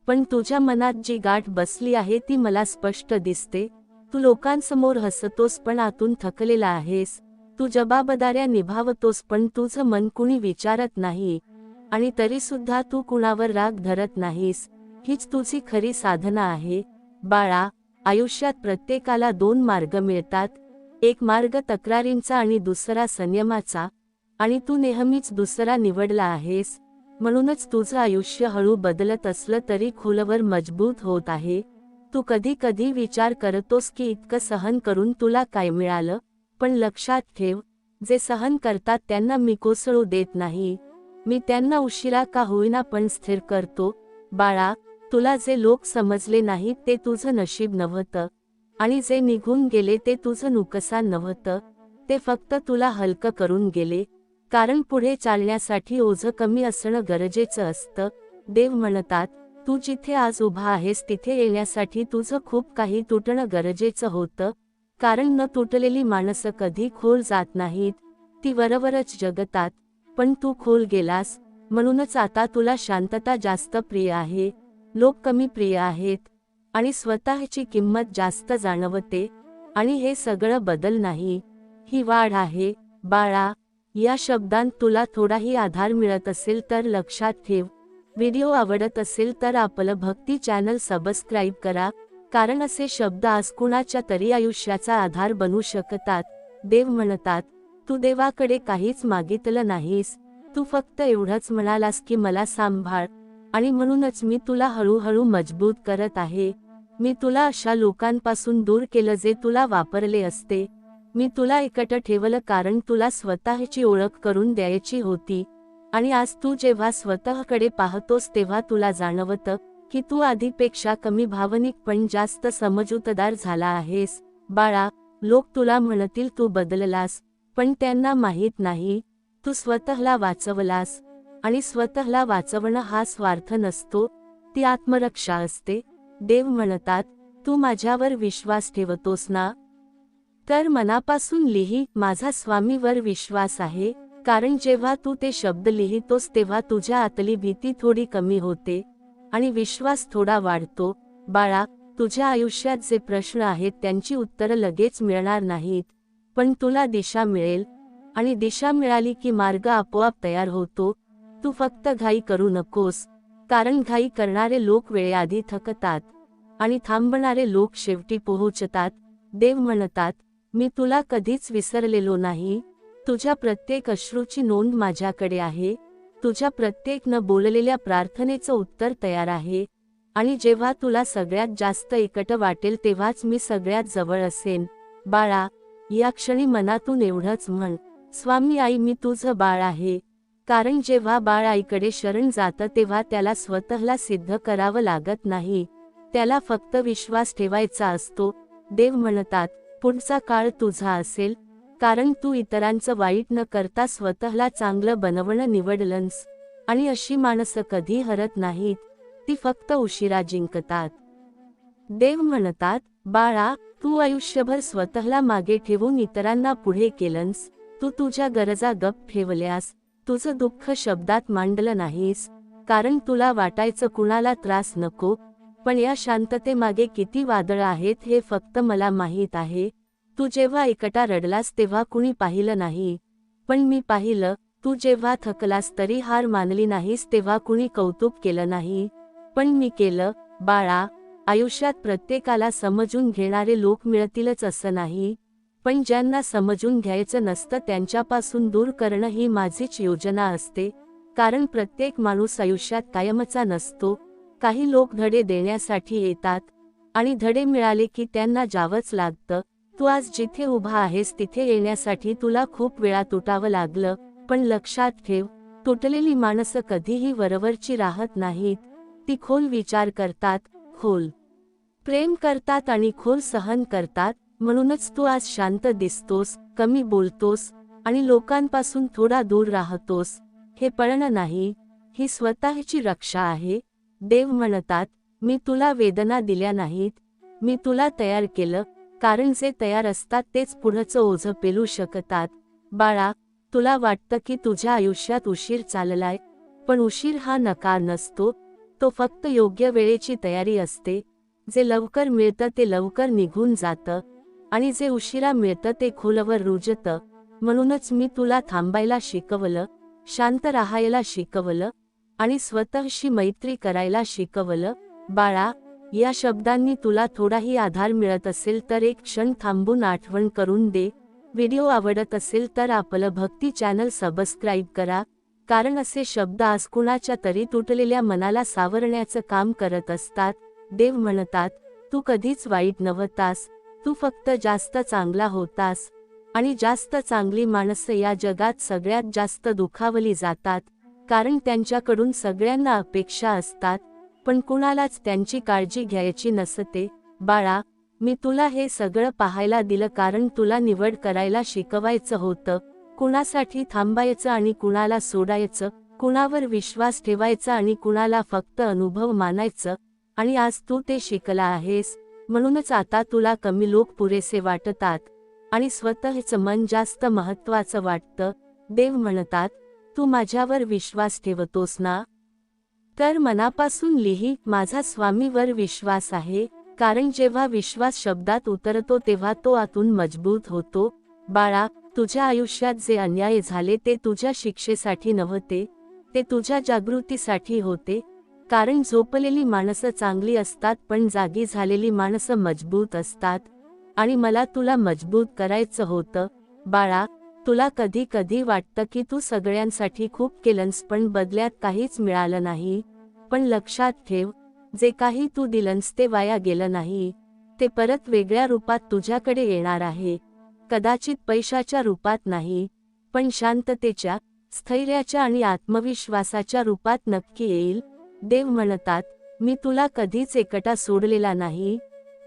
पण तुझ्या मनात जी गाठ बसली आहे ती मला स्पष्ट दिसते. तू लोकांसमोर हसतोस पण आतून थकलेला आहेस. तू जबाबदाऱ्या निभावतोस पण तुझं मन कुणी विचारत नाही, आणि तरी सुद्धा तू कुणावर राग धरत नाहीस. हीच तुझी खरी साधना आहे. बाळा, आयुष्यात प्रत्येकाला दोन मार्ग मिळतात, एक मार्ग तक्रारींचा आणि दुसरा संयमाचा, आणि तू नेहमीच दुसरा निवडला आहेस. म्हणूनच तुझं आयुष्य हळू बदलत असलं तरी खोलवर मजबूत होत आहे. तू कधी कधी विचार करतोस की इतकं सहन करून तुला काय मिळालं, पण लक्षात ठेव, जे सहन करतात त्यांना मी कोसळू देत नाही, मी त्यांना उशिरा का होईना पण स्थिर करतो. बाळा, तुला जे लोक समजले नाहीत ते तुझं नशीब नव्हतं, आणि जे निघून गेले ते तुझं नुकसान नव्हतं, ते फक्त तुला हलकं करून गेले, कारण पुढे चालण्यासाठी ओझं कमी असणं गरजेचं असतं. देव म्हणतात, तू जिथे आज उभा आहेस तिथे येण्यासाठी तुझं खूप काही तुटणं गरजेचं होतं, कारण न तुटलेली माणसं कधी खोल जात नाहीत, ती वरवरच जगतात. पण तू खोल गेलास, म्हणूनच आता तुला शांतता जास्त प्रिय आहे, लोक कमी प्रिय आहेत, आणि स्वतःची किंमत जास्त जाणवते. आणि हे सगळं बदल नाही, ही वाढ आहे. बाळा, या शब्दांत तुला थोडाही आधार मिळत असेल तर लक्षात ठेव. व्हिडिओ आवडत असेल तर आपलं भक्ती चॅनल सबस्क्राईब करा, कारण असे शब्द आज कुणाच्या तरी आयुष्याचा आधार बनू शकतात. देव म्हणतात, तू देवाकडे काहीच मागितलं नाहीस, तू फक्त एवढंच म्हणालास की मला सांभाळ, आणि म्हणूनच मी तुला हळूहळू मजबूत करत आहे. मी तुला अशा लोकांपासून दूर केलं जे तुला वापरले असते. मी तुला एकटं ठेवलं कारण तुला स्वतःची ओळख करून द्यायची होती, आणि आज तू जेव्हा स्वतःकडे पाहतोस तेव्हा तुला जाणवतं की तू आधीपेक्षा कमी भावनिक पण जास्त समजूतदार झाला आहेस. बाळा, लोक तुला म्हणतील तू बदललास, पण त्यांना माहीत नाही, तू स्वतःला वाचवलास, आणि स्वतःला वाचवणं हा स्वार्थ नसतो, ती आत्मरक्षा असते. देव म्हणतात, तू माझ्यावर विश्वास ठेवतोस ना? तर मनापासून लिही, माझा स्वामीवर विश्वास आहे, कारण जेव्हा तू ते शब्द लिहितोस तेव्हा तुझ्या आतली भीती थोडी कमी होते, आणि विश्वास थोडा वाढतो. बाळा, तुझ्या आयुष्यात जे प्रश्न आहेत त्यांची उत्तरं लगेच मिळणार नाहीत, पण तुला दिशा मिळेल, आणि दिशा मिळाली की मार्ग आपोआप तयार होतो. तू फक्त घाई करू नकोस, कारण घाई करणारे लोक वेळेआधी थकतात, आणि थांबणारे लोक शेवटी पोहोचतात. देव म्हणतात, मी तुला कधीच विसरलेलो नाही, तुझ्या प्रत्येक अश्रूची नोंद माझ्याकडे आहे, तुझ्या प्रत्येक न बोललेल्या प्रार्थनेचं उत्तर तयार आहे, आणि जेव्हा तुला सगळ्यात जास्त एकटं वाटेल तेव्हाच मी सगळ्यात जवळ असेन. बाळा, या क्षणी मनातून एवढंच म्हण, स्वामी आई मी तुझं बाळ आहे, कारण जेव्हा बाळ आईकडे शरण जातं तेव्हा त्याला स्वतःला सिद्ध करावं लागत नाही, त्याला फक्त विश्वास ठेवायचा असतो. देव म्हणतात, पुढचा काळ तुझा असेल, कारण तू इतरांचं वाईट न करता स्वतःला चांगलं बनवणं निवडलंस, आणि अशी माणसं कधी हरत नाहीत, ती फक्त उशिरा जिंकतात. देव म्हणतात, बाळा, तू आयुष्यभर स्वतःला मागे ठेवून इतरांना पुढे केलंस, तू तुझ्या गरजा गप्प ठेवल्यास, तुझं दुःख शब्दात मांडलं नाहीस, कारण तुला वाटायचं कुणाला त्रास नको, पण या शांततेमागे किती वादळ आहेत हे फक्त मला माहीत आहे. तू जेव्हा एकटा रडलास तेव्हा कुणी पाहिलं नाही, पण मी पाहिलं, तू जेव्हा थकलास तरी हार मानली नाहीस तेव्हा कुणी कौतुक केलं नाही, पण मी केलं. बाळा, आयुष्यात प्रत्येकाला समजून घेणारे लोक मिळतीलच असं नाही, पण ज्यांना समजून घ्यायचं नसतं त्यांच्यापासून दूर करणं ही माझीच योजना असते. कारण प्रत्येक माणूस आयुष्यात कायमचा नसतो. काही लोक धडे देण्यासाठी येतात आणि धडे मिळाले की त्यांना जावंच लागतं. तू आज जिथे उभा आहेस तिथे येण्यासाठी तुला खूप वेळा तुटावं लागलं, पण लक्षात ठेव, तुटलेली माणसं कधीही वरवरची राहत नाहीत. ती खोल विचार करतात, खोल प्रेम करतात आणि खोल सहन करतात. म्हणूनच तू आज शांत दिसतोस, कमी बोलतोस आणि लोकांपासून थोडा दूर राहतोस. हे पळणं नाही, ही स्वतःची रक्षा आहे. देव म्हणतात, मी तुला वेदना दिल्या नाहीत, मी तुला तयार केलं. कारण जे तयार असतात तेच पुढचं ओझं पेलू शकतात. बाळा, तुला वाटतं की तुझ्या आयुष्यात उशीर चाललाय, पण उशीर हा नकार नसतो, तो फक्त योग्य वेळेची तयारी असते. जे लवकर मिळतं ते लवकर निघून जातं आणि जे उशिरा मिळतं ते खोलवर रुजतं. म्हणूनच मी तुला थांबायला शिकवलं, शांत राहायला शिकवलं आणि स्वतःशी मैत्री करायला शिकवलं. बाळा, या शब्दांनी तुला थोडाही आधार मिळत असेल तर एक क्षण थांबून आठवण करून दे. व्हिडिओ आवडत असेल तर आपलं भक्ती चॅनल सबस्क्राईब करा, कारण असे शब्द आज कुणाच्या तरी तुटलेल्या मनाला सावरण्याचं काम करत असतात. देव म्हणतात, तू कधीच वाईट नव्हतास, तू फक्त जास्त चांगला होतास. आणि जास्त चांगली माणसं या जगात सगळ्यात जास्त दुखावली जातात, कारण त्यांच्याकडून सगळ्यांना अपेक्षा असतात, पण कुणालाच त्यांची काळजी घ्यायची नसते. बाळा, मी तुला हे सगळं पाहायला दिलं कारण तुला निवड करायला शिकवायचं होतं. कुणासाठी थांबायचं आणि कुणाला सोडायचं, कुणावर विश्वास ठेवायचा आणि कुणाला फक्त अनुभव मानायचं. आणि आज तू ते शिकला आहेस, म्हणूनच आता तुला कमी लोक पुरेसे वाटतात आणि स्वतःचं मन जास्त महत्त्वाचं वाटतं. देव म्हणतात, तू माझ्यावर विश्वास ठेवतोस ना? तर मनापासून लिही, माझा स्वामीवर विश्वास आहे. कारण जेव्हा विश्वास शब्दात उतरतो तेव्हा तो आतून मजबूत होतो. बाळा, तुझ्या आयुष्यात जे अन्याय झाले ते तुझ्या शिक्षेसाठी नव्हते, ते तुझ्या जागृतीसाठी होते. कारण झोपलेली माणसं चांगली असतात पण जागी झालेली माणसं मजबूत असतात. आणि मला तुला मजबूत करायचं होतं. बाळा, तुला कधी कधी वाटतं की तू सगळ्यांसाठी खूप केलंस पण बदल्यात काहीच मिळालं नाही. पण लक्षात ठेव, जे काही तू दिलंस ते वाया गेलं नाही, ते परत वेगळ्या रूपात तुझ्याकडे येणार आहे. कदाचित पैशाच्या रूपात नाही, पण शांततेच्या, स्थैर्याच्या आणि आत्मविश्वासाच्या रूपात नक्की येईल. देव म्हणतात, मी तुला कधीच एकटा सोडलेला नाही,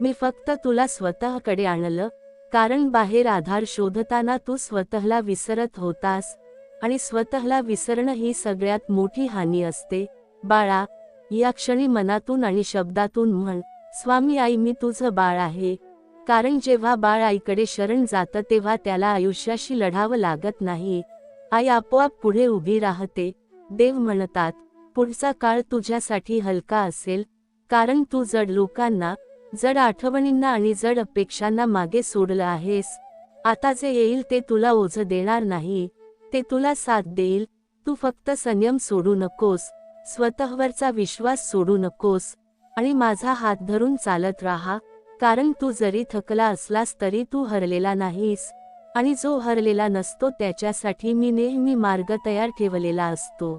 मी फक्त तुला स्वतःकडे आणलं. कारण बाहेर आधार शोधताना तू स्वतःला विसरत होतास आणि स्वतःला विसरणं ही सगळ्यात मोठी हानी असते. बाळा, या क्षणी मनातून आणि शब्दातून म्हण, स्वामी आई मी तुझं बाळ आहे. कारण जेव्हा बाळ आईकडे शरण जातं तेव्हा त्याला आयुष्याशी लढावं लागत नाही, आई आपोआप पुढे उभी राहते. देव म्हणतात, पुढचा काळ तुझ्यासाठी हलका असेल, कारण तू जड लोकांना, जड आठवणींना आणि जड अपेक्षांना मागे सोडलं आहेस. आता जे येईल ते तुला ओझं देणार नाही, ते तुला साथ देईल. तू फक्त संयम सोडू नकोस, स्वतःवरचा विश्वास सोडू नकोस आणि माझा हात धरून चालत राहा. कारण तू जरी थकला असलास तरी तू हरलेला नाहीस आणि जो हरलेला नसतो त्याच्यासाठी मी नेहमी मार्ग तयार ठेवलेला असतो.